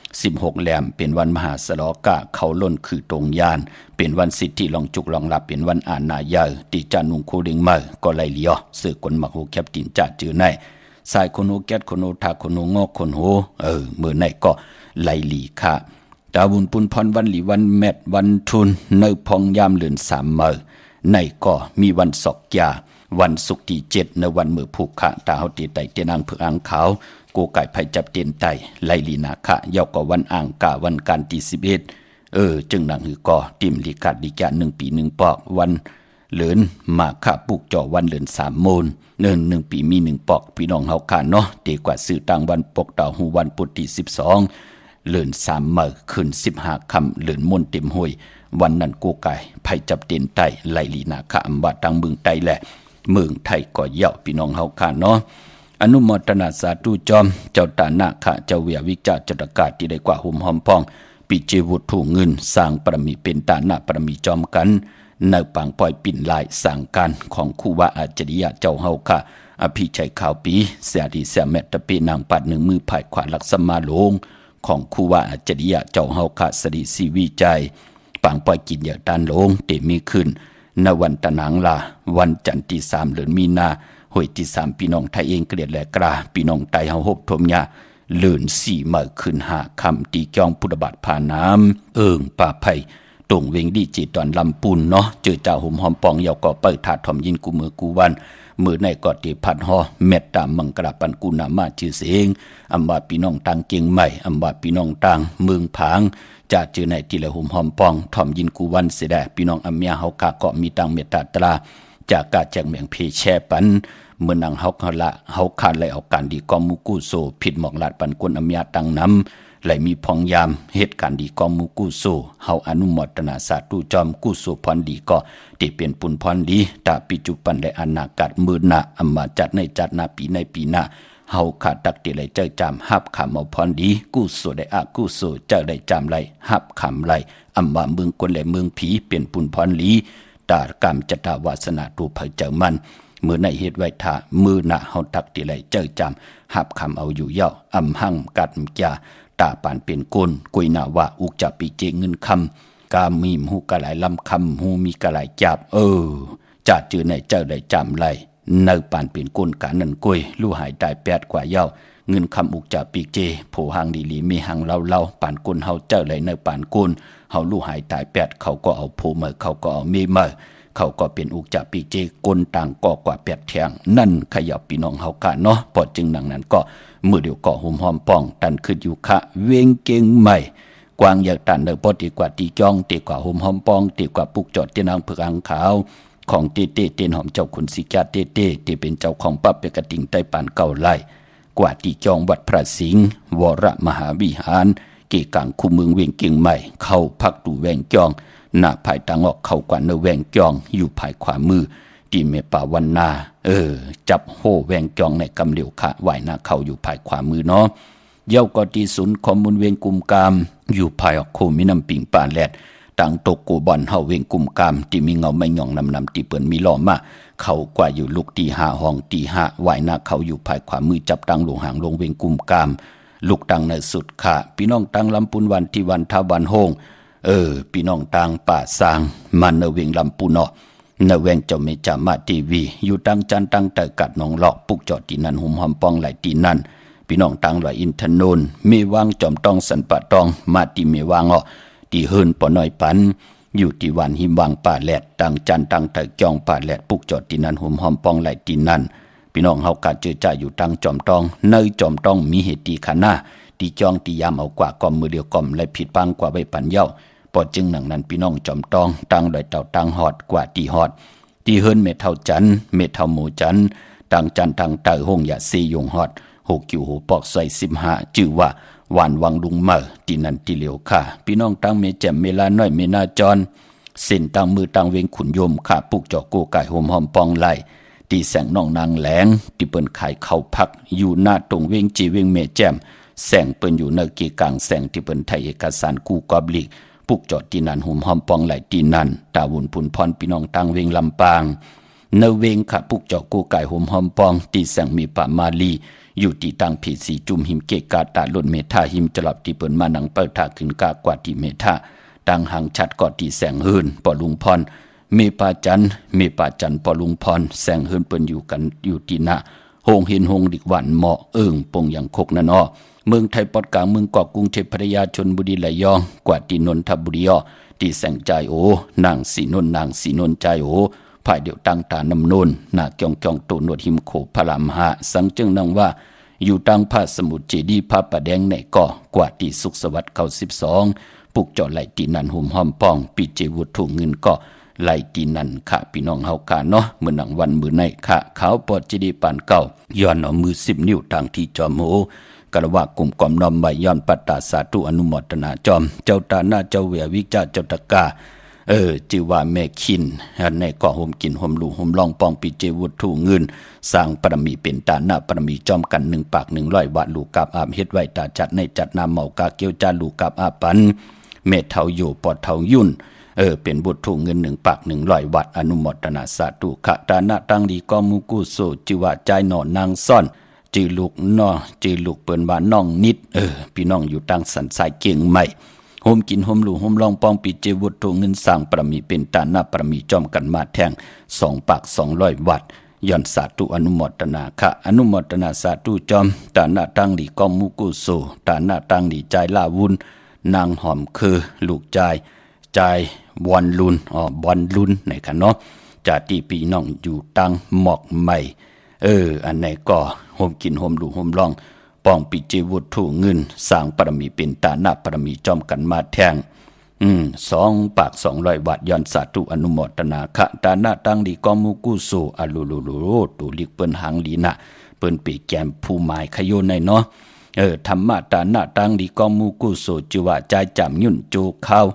16 แหลมเป็นวันมหาสลอกะเขาล้นคือตรงยานเป็นวันสิทธิลองจุกลองหลับเป็นวันอ่านนายาติจานุงคูดิงมาก็ไหลเลียวสื่อกลมักหูแคบตินจ่าจือในสายคนหูแก๊ดคนหูทาคนหูงอกคนหูมือในก็ไหลหลีค่ะดาวุนปุนพรวันหลีวันแมดวันทุนเนพองยามเลือน3 มื้อในก็มีวันศอกยาวันศุกร์ที่7ในวันมือผูกขะตาเฮาติไตเตนางเผือกอังขาวกูไก่ไผจับเตียนไตไลลีนาคะเยาก็วันอ่างกะวันการที่11จึงหนังหือก็ติมลิกัดลิกะ1 ปี 1 ปอกวันเหลือนมาคะปุกจ่อวันเหลือน3 มูล1 ปีมี1 ปอกพี่น้องเฮาค่ะเนาะตีกว่าสื่อต่างวันปกดาวหูวันพุธที่12เหลือน3 มื้อขึ้น15 ค่ำเหลือนมนเต็มห้วยวันนั้นกูไก่ไผจับเตียนไตไลลีนาคะอำว่าตังเมืองไตแหละเมืองไทยก็เยาพี่น้องเฮาค่ะเนาะ อนุโมทนาสาธุจอมเจ้าตานาคะเจ้าเวียวิจาจตกาที่ได้กว่าหุมหอมป้องปิเจวุฒถูเงินสร้างปรมีเป็นตานาปรมีจอมกันในปังปล่อยปิ่นลายสั่งการของครูบาอาจารย์เจ้าเฮาค่ะอภิชัยข่าวปีเสียดีเสียแมตตะปีนางปัดหนึ่งมือภายขวาลักษมาโลงของครูบาอาจารย์เจ้าเฮาค่ะสดีสีวิจัยปังปล่อยกินอย่างด้านโลงเตมีขึ้นในวันตะหนังลาวันจันทร์ที่3เดือนมีนาหวยที่3พี่น้องไทยเองเกลียดแหลกราพี่น้องไตเฮาฮบทมยาเลื่น4มื้อขึ้น5ค่ำตีจองพุทธบาทผ่าน้ำป่าไผ่ตรงเวงดีจิตตอนลำปูนเนาะเจอจ่าหุ่มหอมปองเยาก็เปิดถาดถอมยินกูมือกูวันมือในกอดที่พัดหอเม็ดตามมังกรปันกูนามาชื่อเสียงอำว่าพี่น้องต่างเกียงใหม่อำว่าพี่น้องต่างเมืองผางจะเจอในที่ละหุ่มหอมปองถอมยินกูวันเสดพี่น้องอำเมียเฮากะก็มีตังเมตตาตราจากกาแจงเมียงเพแช่ปันเมื่อนังเฮาละเฮาขาดเลยเอาการดีกอมมุกุโซผิดหมอกลาดปันกวนอำเมียตังน้ำไหลมีพองยามเหตุการณ์ดีกอมมุกุโซเฮาอนุโมทนาสาธุจอมกุโซพรดีก็ที่เป็นปุนพรดีตาปิจุปันและอนาคตมือหน้าอำมาจัดในจัดนาปีในปีหน้าเฮาขาดตักติไหลเจ้าจามหับขำเอาพรดีกุโซได้อากุโซเจ้าได้จามไหลหับขำไหลอำว่าเมืองกวนและเมืองผีเป็นปุนพรลีตากรรมจตาวาสนาตูเผยเจ้ามันเมื่อในเหตุไว้ท่ามือหน้าเฮาตักติไหลเจ้าจามหับขำเอาอยู่เย้าอำหั่งกัดจาตาปานเป็นก้นกุยนาว่าอุกจับปีเจเงินคำกามีมหูกะหลายลำคำหูมีกะหลายจับจัดจือในเจ้าได้จำไหลเนปานเป็นก้นกานันกุยลู่หายตาย8กว่าเย้าเงินคำอุกจับปีเจโผหางดีลีมีหางเล่าปานก้นเฮาเจ้าไหลเนปานก้นเฮาลู่หายตาย8เขาก็เอาโผเมื่อเขาก็เอามีเมื่อเขาก็เป็นอุกจับปีเจก้นต่างก็กว่า8แทงนั่นขยับพี่น้องเฮากะเนาะพอจึงหนังนั้นก็มือเดียวก่อหุ่มหอมป้องตันขึ้นอยู่คะเวงเก่งใหม่กวางอยากตันเดอปอดีกว่าตีจ้องตีกว่าหุ่มหอมป้องตีกว่าปุกจอดเตียนางเผือกอังขาวของเต้เตียนหอมเจ้าขุนสิกาเต้ที่เป็นเจ้าของปั๊บเปกระติงใต้ปานเก่าไล่กว่าตีจ้องวัดพระสิงห์วรมหาวิหารเกกังคู่เมืองเวงเก่งใหม่เข้าพักดูแวงจองหน้าภายตางออกเข้ากว่าเนแวงจองอยู่ภายขวามือที่เมป่าวันนาจับโหแวงจองในกำเหลียวขะไหวหน้าเขาอยู่ภายขวามือเนาะเย้าก็ที่ศูนย์ข้อมูลเวงกุมกามอยู่ภายออกโคมีน้ำปิงป่าแลดต่างตกกูบอนเฮาเวงกุมกามที่มีเงาไม่หย่องนำที่เปิ้นมีล้อมาเขากว่าอยู่ลูกตี5ห้องตี5ไหวหน้าเขาอยู่ภายขวามือจับตังลงหางลงเวงกุมกามลูกตังในสุดค่ะพี่น้องตังลำปุนวันที่วันทาวันโฮงพี่น้องตังป่าสร้างมันเวงลำปุนเนาะนแวงเจ้าเมจามาทีวีอยู่ตั้งจันตั้งแต่กัดหนองหลอกปุกจอดที่นั่นหุ่มหอมปองไหลที่นั่นพี่น้องตังลอยอินทนนเมวางจอมตองสันปะตองมาที่เมวางที่เฮินปอน้อยปันอยู่ที่วันหิมวางป่าแหลดตั้งจันตั้งแต่จองป่าแหลดปุกจอดที่นั่นหุ่มหอมปองไหลที่นั่นพี่น้องเฮากาเจอจ่าอยู่ตั้งจอมตองในจอมตองมีเหตุตีขานาที่จองที่ยามเอากว่ากอมมือเดียวกอมและผิดปังกว่าใบปันเย้าพอจึงหนังนั้นพี่น้องจอมตองตั้งลอยเต่าตั้งหอดกว่าตีหอดที่เฮินเมเท่าจันเมเท่าหมูจันต่างจันทางเตอหงอย่าซียงฮอด6กิวหูปอกใส่15ชื่อว่าหวานวังลุงเมอที่นั่นที่เหลียวค่ะพี่น้องตั้งเมแจ่มเมลาน้อยเมนาจรเส้นตั้งมือตั้งเวงขุนยมค่ะปุกจอกโกไก่โฮมหอมปองไหลที่แสงน้องนางแหลงที่เปิ้นขายเข้าพักอยู่หน้าตรงเวงจีเวงเมแจ่มแสงเปิ้นอยู่ในกีกลางแสงที่เปิ้นไทยเอกสารกูกอบลิกปุกจอดที่นั่นหุ่มหอมปองไหลที่นั่นตาวุ่นพุนพรพี่น้องตั้งเวงลำปางเนเวงค่ะปุกจอกูไก่หุ่มหอมปองที่แสงมีป่ามาลีอยู่ที่ตั้งผีสีจุมหิมเกกาตาลุ่นเมธาหิมจลับที่เปิ้นมานังเปิดทาขึ้นกากว่าที่เมธาตั้งหังชัดกอดที่แสงเฮินปอลุงพรเมปาจันปอลุงพรแสงเฮินเปิ้นอยู่กันอยู่ที่หน้าโฮงเห็นโฮงดิกหวันเหมาะปงอย่างคกนั่นอ้อเมืองไทยปอดกลางเมืองเกาะกรุงเทพพัทยาชลบุรีระยองกว่าที่นนทบุรีที่แสงใจโอนางสีนนใจโอภายเดียวตั้งตานำนนนาจองโตนวดหิมโขพระรามหาสังจึงนังว่าอยู่ตั้งพระสมุทรเจดีย์พระประแดงในเกาะกว่าที่สุขสวัสดิ์เขา12ปุกจอดไหลตีนันหุ่มหอมป้องปีเจวุฒถูเงินเกาะไหลตีนันค่ะพี่น้องเฮากาเนาะเมื่อหนังวันมือในค่ะขาวปอดเจดีย์ปานเก่าย้อนเอามือ10 นิ้วทางที่จอมโหกระว่ากลุ่มกอมน้อมใบย้อนปัตตาสาธุอนุโมทนาจอมเจ้าตาหน้าเจ้าเวียวิจาเจ้าตะกา จือว่าแม่คินในก่อห่มกินห่มลูห่มลองปองปีเจวุฒถูเงินสร้างปรมีเป็นตาหน้าปรมีจอมกัน1 ปาก 100 วัดลูกกับอาบเฮ็ดไว้ตาจัดในจัดนามเมากาเกียวจาลูกกับอาปันเมธเทาอยู่ปอดเทายุ่นเป็นบุตรถูเงิน1 ปาก 100 วัดอนุโมทนาสาธุขะตาหน้าตั้งดีก็มุกุโสจือว่าใจหนอนางซ่อนจือลูกนอจือลูกเปิ้นว่าน้องนิดพี่น้องอยู่ตั้งสันสายเก่งใหม่โฮมกินโฮมลูโฮมลองปองปีเจวุฒถูเงินสร้างปรมีเป็นตาหน้าปรมีจอมกันมาแท่ง2 ปาก 200 วัดย้อนสาธุอนุโมทนาค่ะอนุโมทนาสาธุจอมตาหน้าตั้งดีก็มุกุโสตาหน้าตั้งดีใจลาวุนนางหอมคือลูกใจบอนลุนบอนลุนไหนกันเนาะจาติพี่น้องอยู่ตั้งหมอกใหม่อันไหนก็โฮมกินโฮมลูโฮมลองป้องปิเจวุฒถูเงินสร้างปรมีเป็นตาหน้าปรมีจอมกันมาแท่ง2 ปาก 200 วัดย้อนสาธุอนุโมทนาค่ะตาหน้าตั้งดีก็มุกุโสอลุลุลุตูลิกเปิ้นหางลีนะเปิ้นปีแกมผู้หมายขโยในเนาะธรรมะตาหน้าตั้งดีก็มุกุโสจิว่าใจจำยุ่นโจข้าว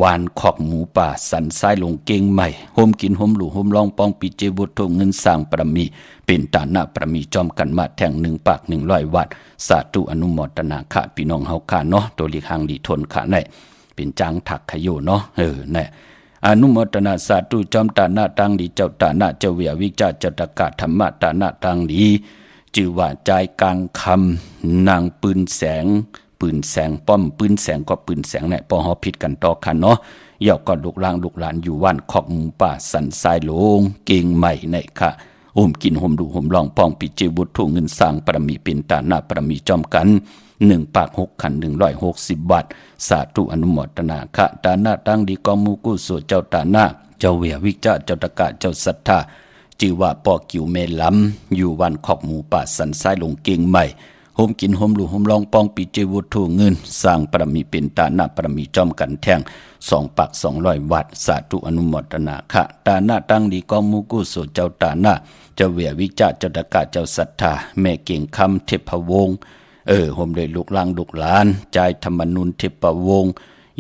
วานขอกหมูป่าสันซ้ายลงเก่งใหม่โฮมกินโฮมหลูโฮมลองปองปีเจวุฒถูเงินสร้างปรมีเป็นตาหน้าปรมีจอมกันมาแท่ง1 ปาก 100 วัดสาธุอนุโมทนาค่ะพี่น้องเฮาค่ะเนาะตัวลีกหางลีทนค่ะในเป็นจางถักขยโยเนาะเนี่ยอนุโมทนาสาธุจอมตาหน้าตั้งดีเจ้าตาหน้าเจ้าเวียวิจาจตกะธรรมะตาหน้าตั้งดีจือว่าใจกลางคำนางปืนแสงป้อมปืนแสงก็ปืนแสงเนี่ยพอเฮาผิดกันต่อคันเนาะเย่าก็ลูกหลานอยู่ว่านขอกหมูป่าสันทรายโลงเก่งใหม่ในค่ะโอมกินโฮมดูโฮมลองปองปิเจวุฒถูเงินสร้างปรมีเป็นตาหน้าปรมีจอมกัน1 ปาก 6 ขัน 160 บาทสาธุอนุโมทนาค่ะตาหน้าตั้งดีก็มุกุโสเจ้าตาหน้าเจ้าเวียวิจาเจ้าตะกะเจ้าศรัทธาจือว่าปอกิวเมล้ำอยู่วันขอกหมูป่าสันทรายลงเก่งใหม่โฮมกินโฮมลูโฮมลองปองปีเจวุฒถูเงินสร้างปรมีเป็นตาหน้าปรมีจอมกันแท่ง2 ปาก 200 วัดสาธุอนุโมทนาค่ะตาหน้าตั้งดีก็มุกุโสเจ้าตาหน้าเจ้าเวียวิจาเจ้าตะกะเจ้าศรัทธาแม่เก่งคำเทพวงศ์โฮมเลยลูกหลานใจธรรมนุนเทพวงศ์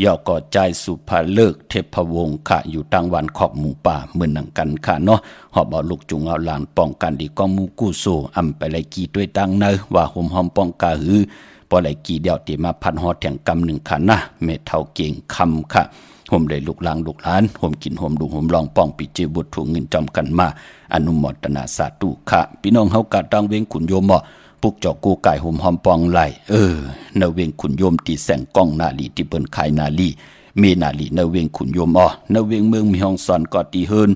ย่อก่อใจสุภาเลิกเทพวงศ์ค่ะอยู่ตั้งวันขอบหมู่ป่าเหมือนหนังกันค่ะเนาะหอบเอาลูกจุงเอาหลานป้องกันดีก็มุกุโสไปไลกีด้วยตั้งเนอว่าโฮมหอมป้องกาหือปอไลกีเดียวตีมาพันหอแถงกำ1 ขันนะเมเท่าเก่งคำค่ะโฮมเลยลูกหลานโฮมกินโฮมดูโฮมลองป้องปิเจบุตรถูเงินจอมกันมาอนุโมทนาสาธุค่ะพี่น้องเฮากะตั้งเวงขุนโยมปุกจอกกูไก่ห่มหอมปองไหลเนเวงขุนโยมตีแสงก้องนาลีที่เปิ้นขายนาลีเมนาลีเนเวงขุนโยมเนเวงเมืองมีห้องสอนกอตีเฮิน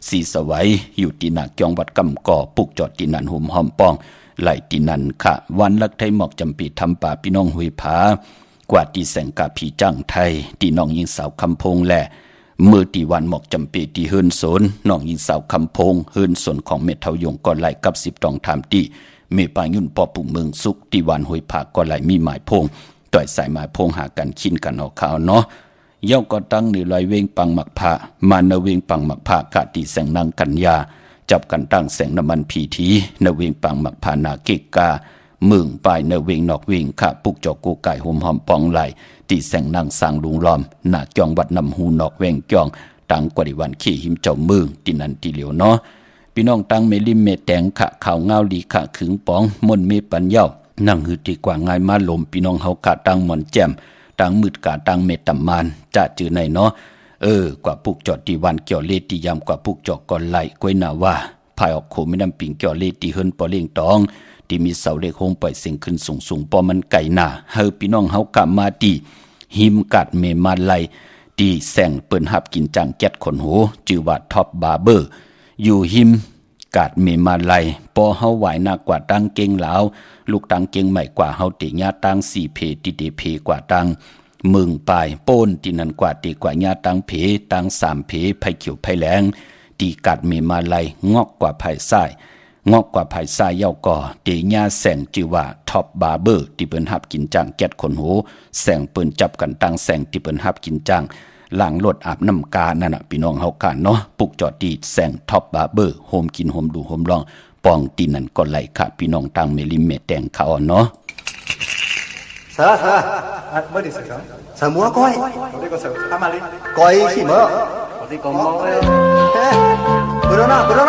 สีสวัยอยู่ตีหนักจองวัดกำก่อปุกจอดตีนันห่มหอมปองไหลตีนันค่ะวันลักไทยหมอกจำปีทำป่าพี่น้องหุยผากว่าตีแสงกาผีจ้างไทยตีน้องยิงสาวคำพงแหละมือตีวันหมอกจำปีตีเฮินสนน้องยิงสาวคำพงเฮินสนของเม็ดเทายงก่อนไหลกับ10 ตองถามตีเมปายุ่นปอปุ่มเมืองสุกที่วันหอยผากก็ไหลมีหมายพงต่อยสายหมายพงหากันขินกันเอาข่าวเนาะเย้าก็ตั้งในลอยเวงปังหมักผามาเนเวงปังหมักผากะตีแสงนางกัญญาจับกันตั้งแสงน้ำมันพีทีเนเวงปังหมักผานาเกกาเมืองปลายเนเวงนอกเวงค่ะปุกจอกกูไก่หอมหอมปองไหลตีแสงนางสางลุงล้อมหน้าจองวัดนำหูนอกเวงจองตั้งกว่าดิวันขี้หิมเจ้าเมืองตีนันตีเหลียวเนาะพี่น้องตั้งเมลิมเมแตงขะข่าวเงาลีขะขึงปองมนเมปัญญานั่งหือดีกว่าง่ายมาลมพี่น้องเฮากะตั้งหมอนแจ่มตั้งมืดกะตั้งเมตำมานจะจือในเนาะกว่าปุกจอดตีวันเกี่ยวเลตียามกว่าปุกจอกก่อนไหลกวยนาว่าภายออกโคไม่นำปิงเกี่ยวเลตีเฮิรนปอเลี้ยงตองที่มีเสาเล็กโฮงปล่อยเสียงขึ้นสูงปอมันไก่หน้าเฮอพี่น้องเฮากะมาตีหิมกัดเมมาไลตีแสงเปิ้นหับกินจังแก๊ดขนโหจือว่าท็อปบาร์เบอร์อยู่หิมกาดเมมาไลปอเฮาไหวหนักกว่าตังเก่งหลาวลูกตังเก่งใหม่กว่าเฮาติญาตัง4 เพติเดเพกว่าตังมึงปลายโป้นตินันกว่าติกว่าญาตังเพตัง3 เพไผเขียวไผแหลงตีกาดเมมาไลงอกกว่าไผซ้ายงอกกว่าไผซ้ายเย้าก่อติญาแสงจือว่าท็อปบาร์เบอร์ที่เปิ้นหับกินจังแก๊ดคนโหแสงเปิ้นจับกันตังแสงที่เปิ้นหับกินจังหลังรถอาบน้ำกานั่นน่ะพี่น้องเฮากันเนาะปุกจอดตีแสงท็อปบาร์เบอร์โฮมกินโฮมดูโฮมลองปองตีนั่นก็ไหลค่ะพี่น้องทางเมลิเมแตงเขาเนาะ สา mới đi sợ sợ múa coi đi có sợ mà đi coi khi mơ đi còn mong ấy bữa đó nào bữa đó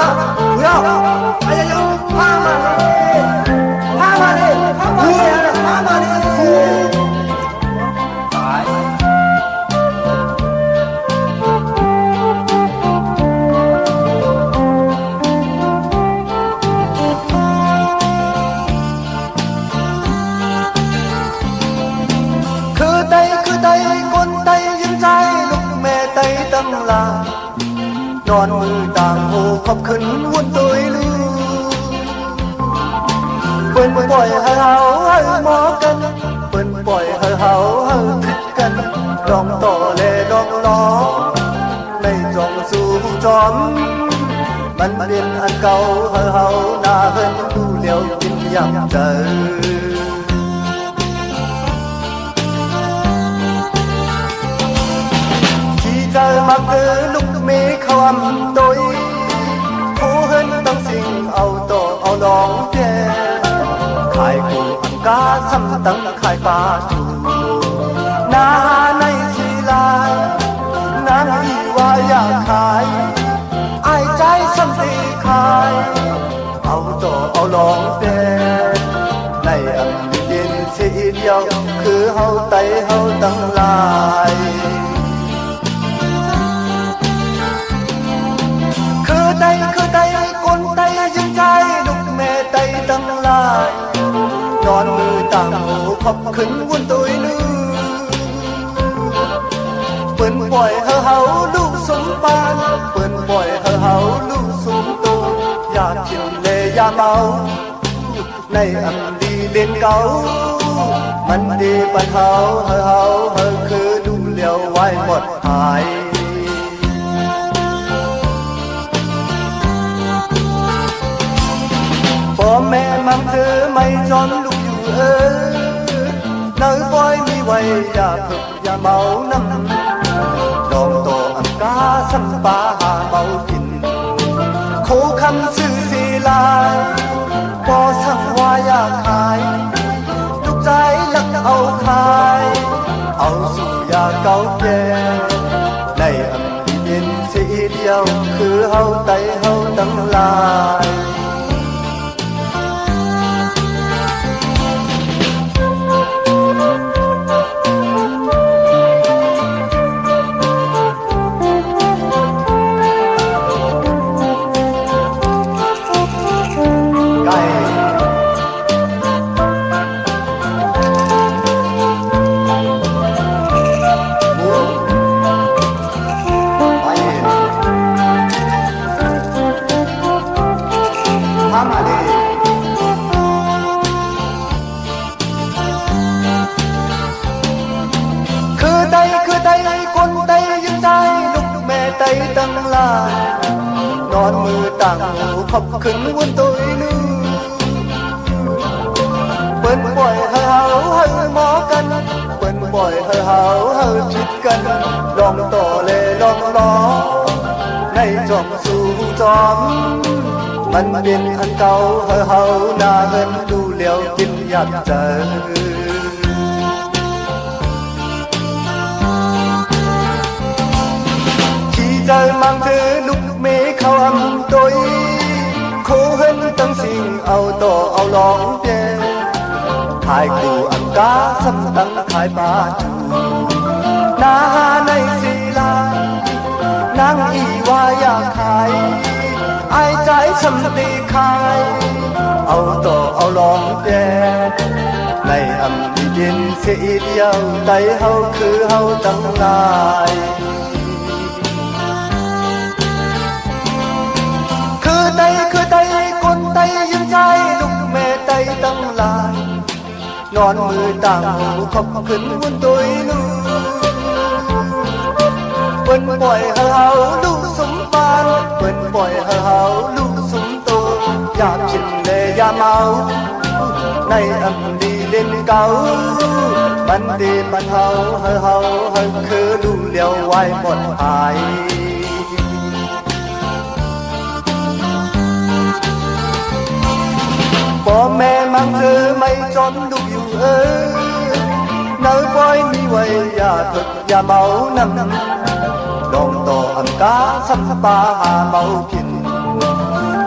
ai ai pha mà điคือtayคนtayยิ้มใจลูกแม่tayตั้งลานอนมือต่างหูขอบขึ้นวุ่นตุยลือเปิ้นปล่อยให้เฮาให้หมอกันเปิ้นปล่อยให้เฮาให้คิดกันลองต่อแลลองล้อในจองสู่จอมมันเป็นอันเก่าให้เฮาหน้าเฮินดูเลี้ยวกินยำใจtrời mặc cứ lúc mi không tôi phú hơn tăng sinh âu tổ âu đón chê khai cụ ăn cá xăm tăng khai ba chủ na nay chỉ lại nan y wa ya khai ai trái xăm thì khai âu tổ âu đón chê này ăn điên sẽ yêu cứ hâu tay hâu tăng lạiคือtayคนtayยิ้มใจลูกแม่tayตั้งลายนอนมือต่างหูขอบขึ้นวุ่นตุยลือเปิ้นปล่อยให้เฮาลูกสมปานเปิ้นปล่อยให้เฮาลูกสมตูอยากกินเลยอย่าเมาในอันดีเล่นเก่ามันดีปันเฮาให้เฮาให้คือดูเลี้ยวไว้หมดหายพ่อแม่มั่งเธอไม่จอนลูกอยู่เนื้อปล่อยมีไว้อย่าฝึกอย่าเมาน้ำดองโตอังกาสัมปาหาเมากินโคคำชื่อสีลายพอสั่งว่าอย่าขายลูกใจลักเอาขายเอาสู่อย่าเก่าแก่ในอันที่เย็นสีเดียวคือเฮาไตเฮาตั้งลายตั้งลานอนมือต่างหูขอบขึ้นวุ่นตุยลือเปิ้นปล่อยให้เฮาให้หมอกันเปิ้นปล่อยให้เฮาให้จิตกันลองต่อเลลองล้อในจอมสู่จอมมันเป็นอันเก่าให้เฮาหน้าเฮินดูเลี้ยวกินอยากเจอtrời mang thứ lúc mê khao âm tôi khô hơn tâm sinh âu tổ âu lóng đê khai cụ ăn cá xăm tăng khai ba chủ na nay xì la nang y wa ya khai ai trái xăm đi khai âu tổ âu lóng đê này âm đi điên sẽ yêu tay hâu cứ hâu tăng lạiคือtayคนtayยิ้มใจลูกแม่tayตั้งลายนอนมือต่างหูขอบขึ้นวุ่นตุยลือเปิ้นปล่อยให้เฮาลูกสมปานเปิ้นปล่อยให้เฮาลูกสมโตอยากกินเลยอย่าเมาในอันดีเล่นเก่ามันดีปันเฮาให้เฮาให้คือดูเลี้ยวไว้หมดหายพ่อแม่มั่งเธอไม่จนลูกอยู่เนื้ nơi bói mi quay ya thuật ya mẫu năm lòng tổ âm cá xăm ba hà mẫu kinh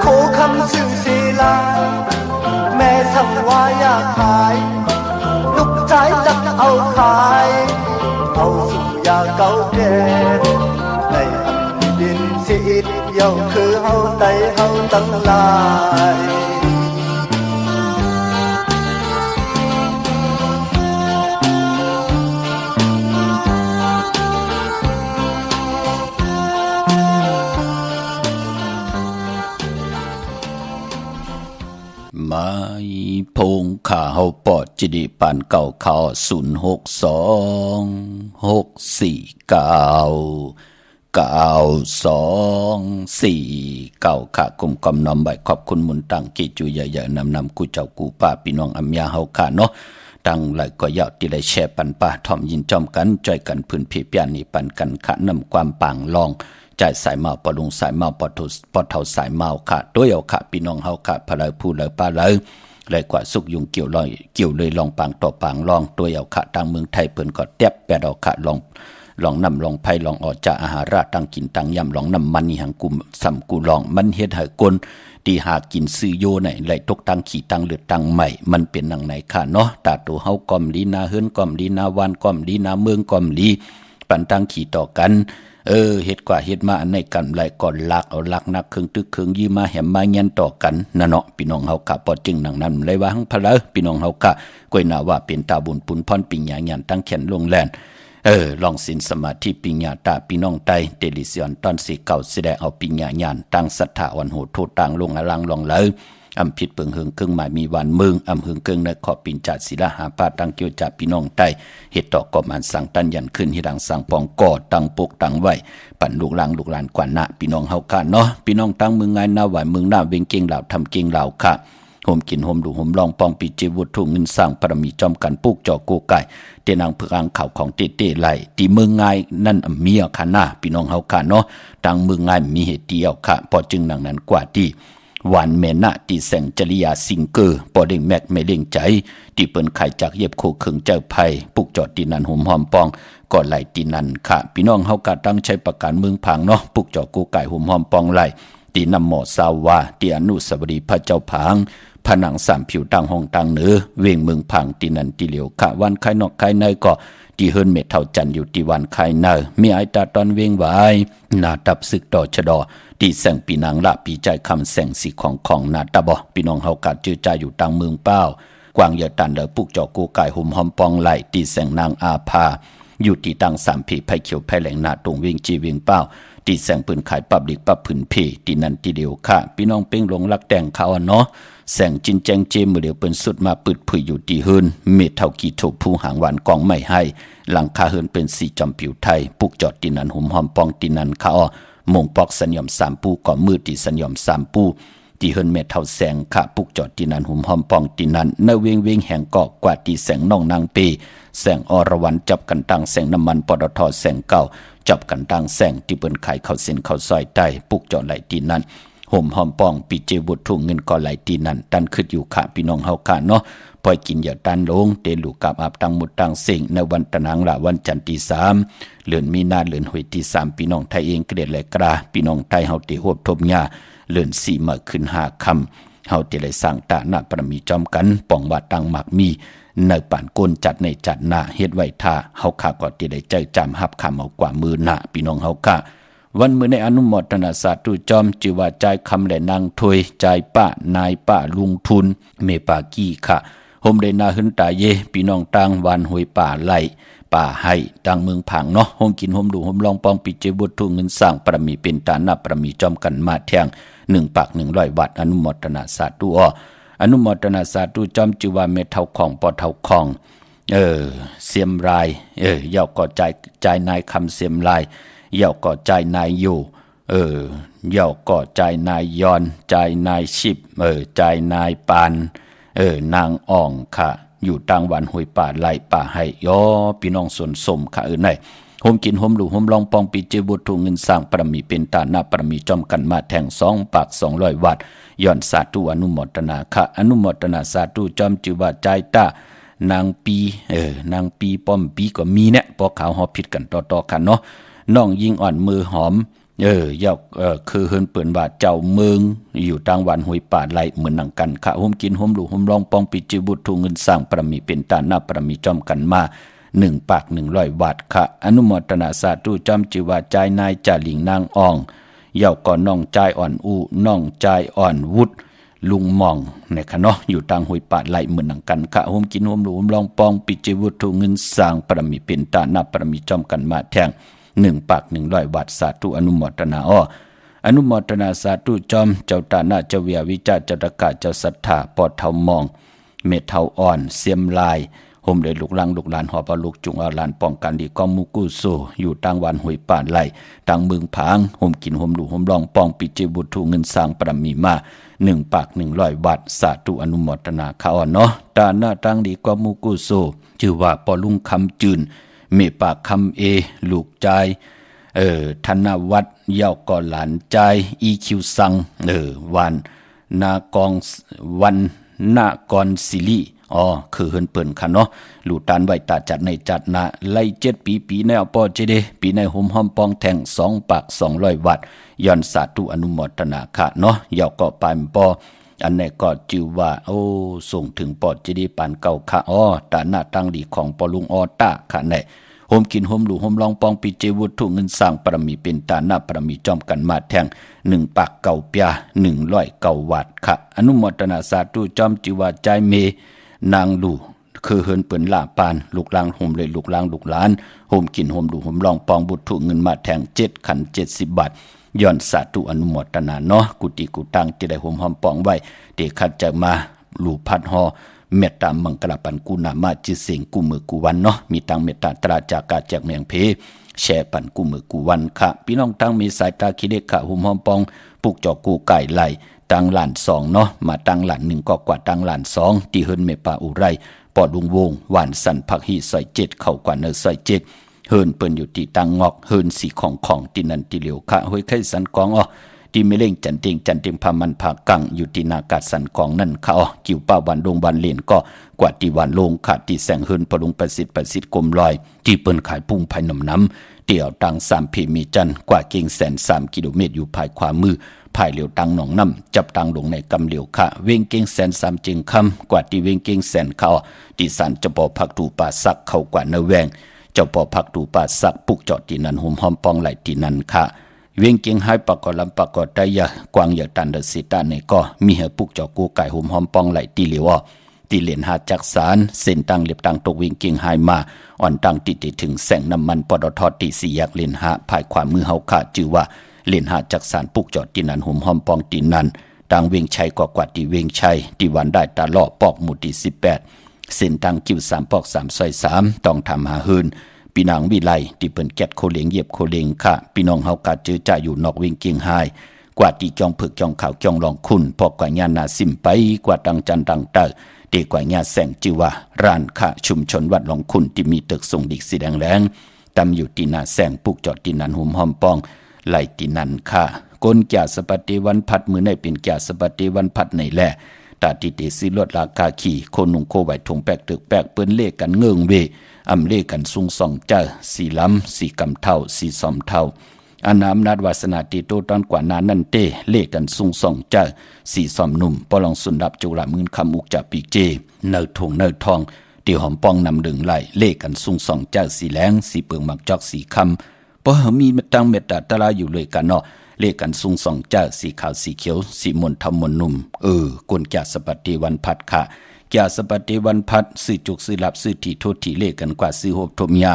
khổ khăm sư xì la mẹ sang hoa ya khai lúc trái đất âu khai âu su ya câu kê này âm biên sĩ ít dầu khứ hâu tay hâu tăng lạiไม่พงข่าเฮาปอดจิดิปานเก่าข่าว06264924ค่ะกลุ่มกำนำใบขอบคุณมุนตังกิจุใหญ่ๆนำกูเจ้ากูป้าพี่น้องอัมยาเฮาค่ะเนาะตั้งไหลก็ยาวที่ได้แชร์ปันป้าทอมยินจอมกันจ่อยกันพื้นพี่เปียนี่ปันกันขะนำความปางลองใจสายเมาปะลุงสายเมาปะเท่าสายเมาค่ะด้วยเอาค่ะพี่น้องเฮาค่ะพะเลยพูดเลยป้าเลยกว่าสุกยุงเกี่ยวเลยลองปางต่อปางลองด้วยเอาค่ะทางเมืองไทยเปิ้นก็แตบแปดเอาค่ะลองนำลองไผ่ลองออกจากอาหารราตั้งกินตั้งยำลองนำมันนี่หังกุมซ้ำกูลองมันเฮ็ดให้คนที่หากินซื้อโยไหนไหลตกตั้งขี่ตั้งเลือดตั้งใหม่มันเป็นหนังไหนค่ะเนาะตาตัวเฮาก้อมลีนาเฮือนก้อมลีนาวันก้อมลีนาเมืองก้อมลีปันตั้งขี่ต่อกันเฮ็ดกว่าเฮ็ดมาอันในกันไหลก่อนลักเอาลักนักเครื่องตึกเครื่องยี่มาแหมมาเงียนต่อกันนะเนาะพี่น้องเฮากะปอจึงหนังนั้นเลยว่าหังพะเลพี่น้องเฮากะกวยนาว่าเป็นตาบุญปุนพรปิญญาญาณตั้งแขนลงแลนลองสินสมาธิปิญญาตาพี่น้องไตเตลิเซียนตอนสีเก่าแสดงเอาปิญญาญาณตั้งศรัทธาอ่อนโหดโทษต่างลงอลังลองเลยอำผิดเปิงเฮิงเครื่องหมายมีวันเมืองอำเฮิงเครื่องในขอปินจัดศิลาหาปาตั้งเกี่ยวจับพี่น้องใต้เหตุต่อก่อมันสั่งตันยันขึ้นที่ดังสั่งปองก่อตั้งปกตั้งไว้ปั่นลูกหลานกว่าหน้าพี่น้องเฮาค่ะเนาะพี่น้องตั้งเมืองไงหน้าไหวเมืองหน้าเวงเก่งเหล่าทำเก่งเหล่าค่ะโฮมกินโฮมดูโฮมลองปองปีเจวุฒุเงินสร้างปรมีจอมกันปุกจอโกไก่เตนางเพืองข่าวของเต้ไหลที่เมืองไงนั่นเมียค่ะหน้าพี่น้องเฮาค่ะเนาะตั้งเมืองไงมีเหตุเดียวค่ะพอจึงหนังนั้นกว่าที่วันเมนะที่แสงจริยาซิงเกอร์ปอเด้งแม็กไม่เล่งใจที่เปิ้นไข่จากเย็บโคเคิงเจ้าไผ่ปุกจอดที่นั่นหอมหอมปองก่อนไหลที่นั่นค่ะพี่น้องเฮากะตั้งใช้ประกันเมืองพังเนาะปุกจอดกูไก่หอมหอมปองไหลที่นำหมอสาวาที่อนุสาวรีย์พระเจ้าผางผนังสามผิวตั้งห้องตั้งเหนือเวงเมืองพังที่นั่นที่เหลียวค่ะวันไข่นอกไข่ในก็ที่เฮิรนเมเท่าจันอยู่ที่วันไข่เนอมีไอตาตอนเวงไว้นาตับศึกต่อชะดอที่แสงปีนางละปีใจคำแสงสีของนาตาบอพี่น้องเฮากัดจื้อใจอยู่ตังเมืองเป้ากวางเยตันเดอปุกจอกูไก่หุ่มหอมปองไหลที่แสงนางอาภาอยู่ที่ตังสามผีไผ่เขียวไผ่แหลงนาตรงเวียงจีเวียงเป้าที่แสงปืนขายปับดิกปับผืนผีที่นั่นที่เดียวค่ะพี่น้องเป้งหลงรักแต่งเขาเนาะแสงจินแจงเจมือเดียวเปิ้นสุดมาปืดผุยอยู่ที่เฮิรนเม็ดเท่ากี่ถูกผู้หางหวานกองไม่ให้หลังคาเฮิรนเป็นสีจอมผิวไทยปุกจอดที่นั่นหุ่มหอมปองที่นั่นเขามงปอกสัญญอมสามปูก่อมือที่สัญญอมสามปูที่เฮิรนเม็ดเท่าแสงค่ะปุกจอดที่นั่นหุ่มหอมปองที่นั่นเนเวงแห่งเกาะกว่าที่แสงน้องนางปีแสงอรวรรณจับกันตั้งแสงน้ำมันปตทแสงเก่าจับกันตั้งแสงที่เปิ้นขายข้าวเส้นข้าวซอยใต้ปุกจอดไหลที่นั่นห่มหอมปองปีเจบุตรทุ่งเงินก่อไหลที่นั่นตันขึ้นอยู่ค่ะพี่น้องเฮาค่ะเนาะปล่อยกินอย่าตันลงเตลูกกับอาบตังมุดตังเสิงในวันตะนางละวันจันทร์ที่3เดือนมีนาเดือนหวยที่3พี่น้องไทยเองเกลียดและกราพี่น้องไทยเฮาติโฮบทบหญ้าเดือน4มาขึ้น5ค่ำเฮาติได้สร้างตาหน้าประมีจอมกันป้องว่าตังหมักมีในป่านก้นจัดในจัดหน้าเฮ็ดไว้ท่าเฮาค่ะก็ติได้ใจจำหับคำเอากว่ามือหน้าพี่น้องเฮาค่ะวันมื้อในอนุโมทนาสาธุจอมจิว่าใจคำและนางถวยใจป้านายป้าลุงทุนเมปากี้ค่ะโฮมเดนาหึนตาเยพี่น้องต่างวันหวยป่าไหลป่าให้ต่างเมืองผังเนาะโฮมกินโฮมดูโฮมลองปองปิเจบุตรทุเงินสร้างประมีเป็นตาหน้าประมีจอมกันมาแทง1 ปาก 100 วัดอนุโมทนาสาธุอนุโมทนาสาธุจอมจิว่าเมเท่าของปอเท่าของเสียมรายเย่าก็ใจนายคำเสียมรายเย่าก็ใจนายอยู่เย่าก็ใจนายยอนใจนายชิบใจนายปานนางอ่องค่ะอยู่ต่างวันห้วยป่าไหลป่าให้ย่อพี่น้องส่วนสมค่ะไหนโฮมกินโฮมดูโฮมลองปองปีเจบุตรทุเงินสร้างประมีเป็นตาหน้าประมีจอมกันมาแทง2 ปาก 200 วัดย้อนสาธุอนุโมทนาค่ะอนุโมทนาสาธุจอมจิว่าใจตา นางปีนางปีป้อมปีก็มีเนี่ยปอขาวหอผิดกันต่อๆกันเนาะน้องยิงอ่อนมือหอมยาวคือเฮินเปิ่นว่าเจ้าเมืองอยู่ต่างวันห้วยป่าไหลเหมือนหนังกันค่ะห่มกินห่มดูห่มรองปองปิจิบุตรทุเงินสร้างประมีเป็นตาหน้าประมีจอมกันมา1 ปาก 100 บาทค่ะอนุโมทนาสาธุจอมจิว่าใจนายจ่าหลิงนางอ่องเยาวก่อนน้องใจอ่อนอูน้องใจอ่อนวุฒลุงมองเนี่ยค่ะเนาะอยู่ต่างห้วยป่าไหลเหมือนหนังกันค่ะห่มกินห่มดูห่มรองปองปิจิบุตรทุเงินสร้างประมีเป็นตาหน้าประมีจอมกันมาแทง1 ปาก 100 บาทสาธุอนุโมทนาอนุโมทนาสาธุจอมเจ้าตาหน้าเจ้าเวียวิจาเจ้าตะกะเจ้าศรัทธาปอดเทามองเม็ดเทาอ่อนเสียมลายห่มเลยลูกหลังลูกหลานหอบเอาลูกจุงเอาหลานป้องกันดีกอมมุกุโซอยู่ต่างวันห้วยป่านไหลต่างเมืองผางห่มกินห่มดูห่มรองป้องปิจิบุตรทุเงินสร้างประมีมา1 ปาก 100 บาทสาธุอนุโมทนาเขาเนาะตาหน้าต่างดีกอมมุกุโซชื่อว่าปอลุงคำจืนเมปากคำลูกใจธนวัฒน์เย้าก่อหลานใจอีคิวซังวันนากองวันนากรศิริคือเฮินเปิ่นค่ะเนาะลูตานไว้ตาจัดในจัดนาไล่7 ปีในอปอเจเดปีในห่มห้อมปองแทง2 ปาก 200 วัตย้อนสาธุอนุโมทนาค่ะเนาะเย้าก่อปานปออันไหนก็จือว่าส่งถึงปอเจดีปานเก่าค่ะตาหน้าตั้งดีของปอลุงตาค่ะไหนโฮมกินโฮมหลูโฮมลองปองปิเจวุฒุเงินสร้างปรมีเป็นตาหน้าปรมีจอมกันมาแทง1 ปากเก่าเปีย109 วัตค่ะอนุโมทนาสาธุจอมจิวาใจเมนางลูคือเฮินเปิ่นลาปานลูกลางโฮมเลยลูกลางลูกหลานโฮมกินโฮมหลูโฮมลองปองบุถุเงินมาแทง7 ขัน 70 บาทย้อนสาธุอนุโมทนาเนาะกุฏิกุตังที่ได้โฮมหอมปองไว้เดคัดจะมาลูพัดฮอเมตตามังกรปันกุนามาจิเสียงกุมือกุวันเนาะมีตังเมตตาตราจากาจากเมียงเพแช่ปันกุมือกุวันค่ะพี่น้องตั้งมีสายตาคิเดกะหุมหอมปองปุกจอกูไก่ไหลตังหลาน2เนาะมาตังหลาน1ก็กว่าตังหลาน2ที่เฮินเมปาอุไรปอดลุงวงหวานสันผักฮีซอย7เข้ากว่าเนอซอย7เฮินเปิ้นอยู่ที่ตังงอกเฮินสีของที่นันที่เหลียวค่ะห้วยไข่สันกองที่ไม่เล่งจันเต็งพามันผากังอยู่ที่นากาศสันกองนั่นเขากิ่วป้าวันดงวันเลียนก็กว่าที่วันลงขาดที่แสงเฮินปรุงประสิทธิ์กลมลอยที่เปิ้นขายพุ่งภายน้ำเตี่ยวตัง3 เพมีจันกว่าเก่ง103 กิโลเมตรอยู่ภายขวามือภายเหลียวตังหนองน้ำจับตังลงในกำเหลียวค่ะเวงเก่ง103จึงคำกว่าที่เวงเก่ง100เขาที่สันจะปอพักตูป่าสักเข้ากว่าเนแวงเจ้าปอพักตูป่าสักปุกจอดที่นั้นหุมหอมปองไหลที่นั้นค่ะเวียงเกียงให้ปากอลำปากอได้ยากวางอยากตันเดสิตาในก็มีเหปุกจอกูไก่หุมหอมปองไหลตีเหลียวตีเหรียญหาจักสารเส้นตังเล็บตังตกเวียงเกียงให้มาอ่อนตังติดถึงแสงน้ำมันปตทตี4 แยกเหรียญหาภายขวามือเฮาขาจือว่าเหรียญหาจักสารปุกจอตีนันหุมหอมปองตีนันตังเวียงชัยกว่าตีเวียงชัยตีวันได้ตาล่อปอกหมู่ที่18เส้นตังกิ้ว3 ปอก 3 ซอย 3ต้องทำหาหืนพี่นางวิไลที่เปิ้นแกดโคเลียงเหยียบโคเลียงค่ะพี่น้องเฮากะเจอจ่าอยู่นอกเวียงเกียงไฮกว่าที่จองผึกจองขาวจองรองคุณพอกว่าญานาสิมไปกว่าตังจันตังเตอเดกว่าญาแสงจิว่าร้านค่ะชุมชนวัดหลงคุณที่มีตึกส่งดิกสีแดงแรงตำอยู่ที่นาแสงปุกจอดที่นันหุมหอมปองไหลที่นันค่ะก้นแก่สปฏิวันพัดมือในเป็นแก่สปฏิวันพัดในแลตาติเตสิลดราคาขี่โคนุงโคไหวทงแปกตึกแปกเปิ้นเลขกันเงิงเวอำเลกันซุงส่องเจ้าสีล้ำสีกำเท่าสีซอมเท่าอานามนาดวาสนาติโตตอนกว่านานันเตเลกันซุงส่องเจ้าสีซอมหนุ่มปอลองสุนดับจุฬามื่นคำอุกจับปีเจเนอทงเนอทองเตียวหอมปองนำดึงไหลเลกันซุงส่องเจ้าสีแหลงสีเปิงหมักจอกสีคำปอมีตั้งเมตตาตะลาอยู่เลยกันเนาะเลกันซุงส่องเจ้าสีขาวสีเขียวสีมนทำมนนุ่มกวนแก่สปฏิวันพัดค่ะแก่สปฏิวันพัดสื่อจุกสื่อหลับสื่อที่โทษที่เลกันกว่าสื่อโหบทมยา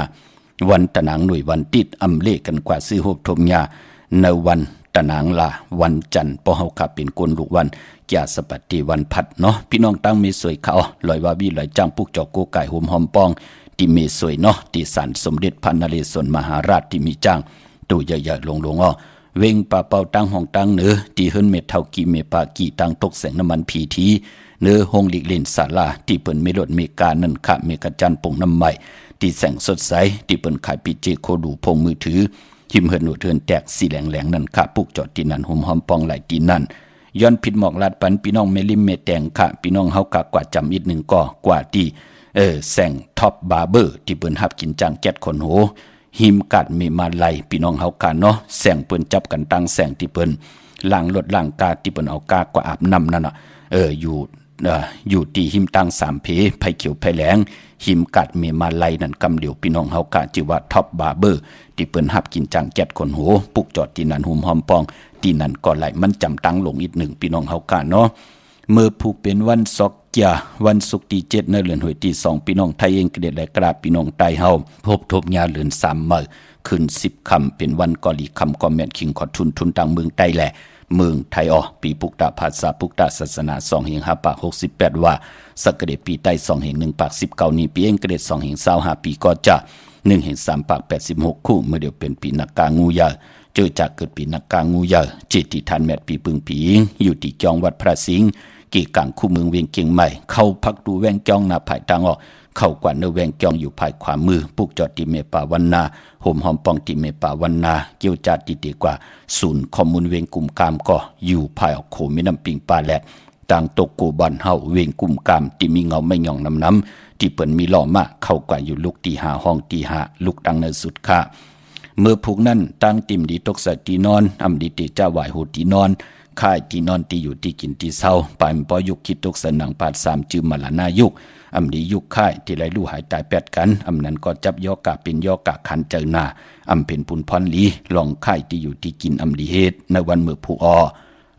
วันตะนางหน่วยวันติดอำเลกันกว่าสื่อโหบทมยาในวันตะนางลาวันจันทร์ปอเฮาขับเป็นกวนลูกวันแก่สปฏิวันพัดเนาะพี่น้องตั้งเมสวยเขาลอยว่าวิลอยจ้างปุกจอกโกไก่หุมหอมปองที่เมสวยเนาะที่ศาลสมเด็จพระนเรศวรมหาราชที่มีจ้างตัวใหญ่ๆลงเวงป่าเป่าตั้งห้องตั้งเหนือที่เฮิรนเมเท่ากีเมปากีตั้งตกแสงน้ำมันพีทีเนื้อห้องหลีกเล่นศาลาที่เปิ่นเมรดเมกานั่นค่ะเมกะจันปงน้ำใหม่ที่แสงสดใสที่เปิ่นขายปีเจโคดูพงมือถือทิมเฮิรนหนูเทือนแตกสีแหลงนั่นค่ะปุกจอดที่นั่นหุมหอมปองไหลที่นั่นย้อนผิดหมอกลาดปันพี่น้องเมลิมเมแตงค่ะพี่น้องเฮากะกว่าจำอีก1ก็กว่าที่ แสงท็อปบาร์เบอร์ที่เปิ้นฮับกินจังแก๊สคนโหหิมกัดมีมาไลพี่น้องเฮากันเนาะแสงเปิ้นจับกันตั้งแสงที่เปิ้นล้างรถล้างกาที่เปิ้นเอากากว่าอาบน้ำนั่นน่ะอยู่ที่หิมตั้ง3เพไผเขียวไผแหลงหิมกัดมีมาไลนั่นกำเดียวพี่น้องเฮากะจิว่าท็อปบาร์เบอร์ที่เปิ้นฮับกินจังแก๊สคนโหปุกจอดที่นั่นหุมหอมปองที่นั่นก็ไหลมันจำตั้งลงอีกหนึ่งพี่น้องเฮากะเนาะเมื่อผูกเป็นวันซอกเกียวันศุกร์ที่7ในเดือนหวยที่2พี่น้องไทยเองกระเด็ดและกราบพี่น้องไทยเฮาพบทบญาเดือน3มื้อขึ้น10ค่ำเป็นวันกอลีค่ำก็แม่นคิงขอทุนต่างเมืองไทยแหละเมืองไทยปีปุกตะภาษาปุกตะศาสนา2แห่ง5ปาก68ว่าสักกระเดปีใต้2แห่ง1ปาก19นี้ปีเองกระเด2แห่ง25ปีก็จะ1แห่ง3ปาก86คู่เมื่อเดียวเป็นปีนักกางูยาเจอจากเกิดปีนักกางูยาจิตที่ทันแมดปีปึงปีอยู่ที่จองวัดพระสิงห์กี่กลางคู่เมืองเวียงเกียงใหม่เข้าพักดูแวงจองหน้าภายทางออกเข้ากว่าเนแวงจองอยู่ภายขวามือปุกจอดที่เมป่าวันนาห่มหอมปองที่เมป่าวันนาเกี่ยวจัดดีกว่าศูนย์ข้อมูลเวียงกลุ่มกามก็อยู่ภายออกโขแม่น้ำปิงปลาแลดต่างตกโกบันเฮาเวียงกลุ่มกามที่มีเงาไม่หย่องน้ำที่เปิ้นมีล้อมาเข้ากว่าอยู่ลูกที่5ห้องที่5ลูกดังในสุดค่าเมื่อผูกนั้นตั้งติ่มดีตกใส่ตีนอนอำดีเตจ้าไหวโหตีนอนค่ายที่นอนที่อยู่ที่กินที่เศร้าปลายปอยุกคิดตกสนังปาด3จืมมาลานายุกอำดียุกค่ายที่ไรลู่หายตายแปดกันอำนั้นก็จับยอกะเป็นยอกะขันเจอหน้าอำเป็นปุนพรลีลองค่ายที่อยู่ที่กินอำดีเฮ็ดในวันเมื่อผูก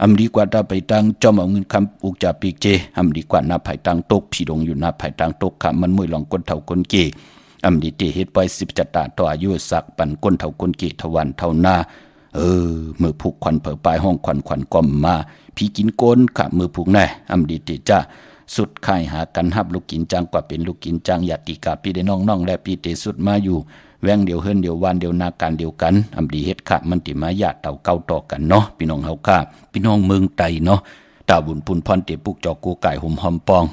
อำดีกว่าตาไปตั้งจอมเอาเงินคำอุกจาปีกเจอำดีกว่าหน้าภายตั้งตกผีดงอยู่หน้าภายตั้งตกขามันมวยลองก้นเท่าก้นเกอำดีเตเฮ็ดปล่อย10จัตตาต่ออายุสักปันก้นเท่าก้นเกทวันเท่าหน้าเมื่อผูกควันเผอปลายห้องควันก้มมาพี่กินโกนขะมือผูกแน่อำดีเตจ้าสุดค่ายหากันฮับลูกกินจังกว่าเป็นลูกกินจังญาติกาพี่ได้น้องและพี่เตสุดมาอยู่แวงเดียวเฮิรนเดียววานเดียวนาการเดียวกันอำดีเฮ็ดขะมันติมาญาติเต่าเก่าต่อกันเนาะพี่น้องเฮาค่ะพี่น้องเมืองไตเนาะตาบุญพุนพรเตปุกจอกูไก่ห่มหอมปอง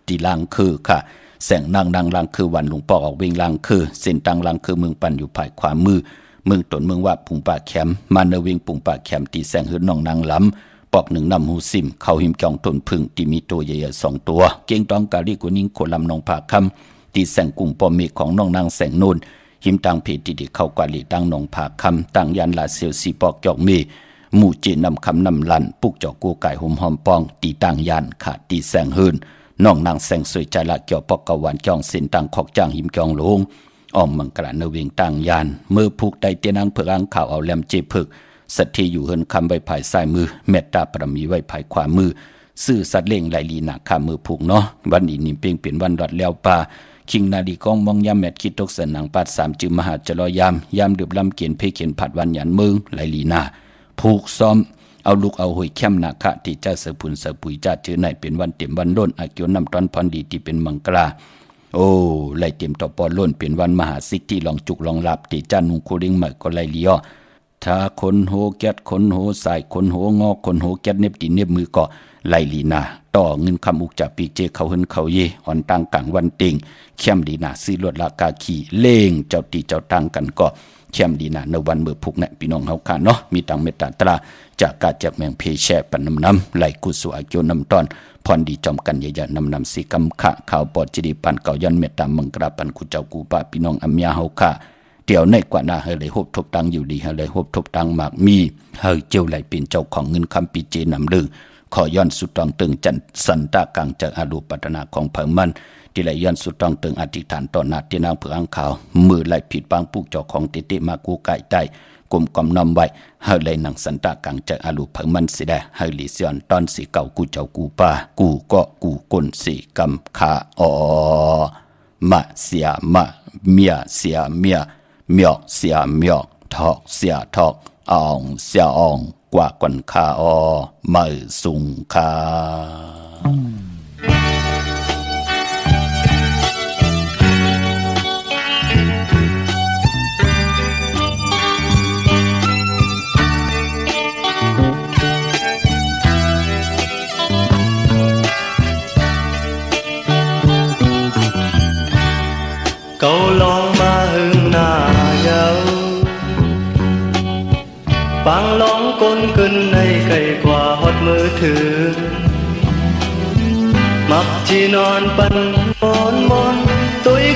ตีลางคือค่ะแสงนางดังลางคือวันหลวงปอกออกเวงลางคือเส้นตังลางคือเมืองปั่นอยู่ภายขวามือเมืองตนเมืองว่าปุงป่าแคมมาเนเวงปุงป่าแคมตีแสงเฮือนน้องนางล้ำปอกหนึ่งนำหูซิมเข้าหิมจองต้นพึ่งที่มีตัวใหญ่ๆ2ตัวเก่งต้องกาลีกุนิงโคลำนองผาคำตีแสงกุ้งปอมเมฆของน้องนางแสงนูนหิมตังเพติดิเข้ากาลีตั้งนองผาคำตั้งยันลาเซียวสีปอกจอกเมหมู่เจนำคำนำลันปุกจอกกูไก่ห่มหอมปองตีตั้งยันขาดตีแสงเฮือนน้องนางแสงสวยใจละเกี่ยวปอกกะวันจองเส้นตังขอกจางหิมจองลงอ้อมมังกระเนเวงตั้งยันเมื่อผูกได้เตียนางเผือกอังข่าวเอาแหลมเจพึกสัตที่อยู่เฮินคำไว้ภายซ้ายมือเมตตาปรมีไว้ภายขวามือซื่อสัตเล่งไหลลีหนาข้ามือผูกเนาะวันนี้นิ่มเพียงเป็นวันรัดแล้วป่าคิงนาดีกองมองยามแมดคิดตกสนังปาด3จึงมหาจรอยยามดื่มลำเกียนเพเขียนผัดวันหยันเมืองไหลลีนาผูกซ้อมเอาลูกเอาหอยเข้มนาคะที่จะเสือผุนเสือปุ๋ยจ้าเจอไหนเป็นวันเต็มวันล้นอาเกียวนำตอนพรดีที่เป็นมังกราโอ้ไหลเต็มต่อปอล้นเป็นวันมหาสิกที่ลองจุกลองหลับที่จ้านุงโคริงใหม่ก็ไหลเลี้ยถ้าคนโหแก๊ดคนโหสายคนโหงอคนโหแก๊ดเน็บตีเน็บมือก็ไหลลีนาต่อเงินคำอุกจากปีเจเขาเฮินเขาเยอ่อนตังกลางวันติงเข้มดีนาซื้อลวดลากาขี่เล่งเจ้าตีเจ้าตังกันก็เข้มดีนาในวันเมื่อพุกเนี่ยพี่น้องเฮาค่ะเนาะมีตังเมตตาตราจากกาจากแมงเพแช่ปันน้ำไหลกุศลอาเกียวนำตอนพรดีจอมกันใหญ่ๆนำสีกำขะข่าวปอดจิริปันเก่ายันเมตตามังกราปันกุเจ้ากูปะพี่น้องอัมยาเฮาค่ะเดี๋ยวในกว่าหน้าเฮเลยฮบทบตังอยู่ดีเฮเลยฮบทบตังมากมีเฮเจียวไหลเป็นเจ้าของเงินคำปีเจนำลือขอย้อนสุดตองตึงจันสันตะกังจากอารูปัตนาของเผ่ามันที่ไหลย้อนสุดตองตึงอธิษฐานต่อหน้าที่นางเผืออังขาวมือไหลผิดบางปุกเจ้าของติติมากูไก่ใจกลมกอมนำไว้เฮเลยนังสันตะกังจากอารูเผ่ามันสิได้เฮลิเซียนตอนสีเก่ากูเจ้ากูป่ากูก็กูก้นสีกำขามะเสียมะเมียเสียเมียเมียเสียเมียทอกเสียทอกอ่องเสียอ่องกว่ากันคาไม่สุงคาเกาลองมาหึงหน้าเยาปังร้องก้นขึ้นในไกลกว่าฮอดมือถือ mặc chỉ non bần mòn mòn tôi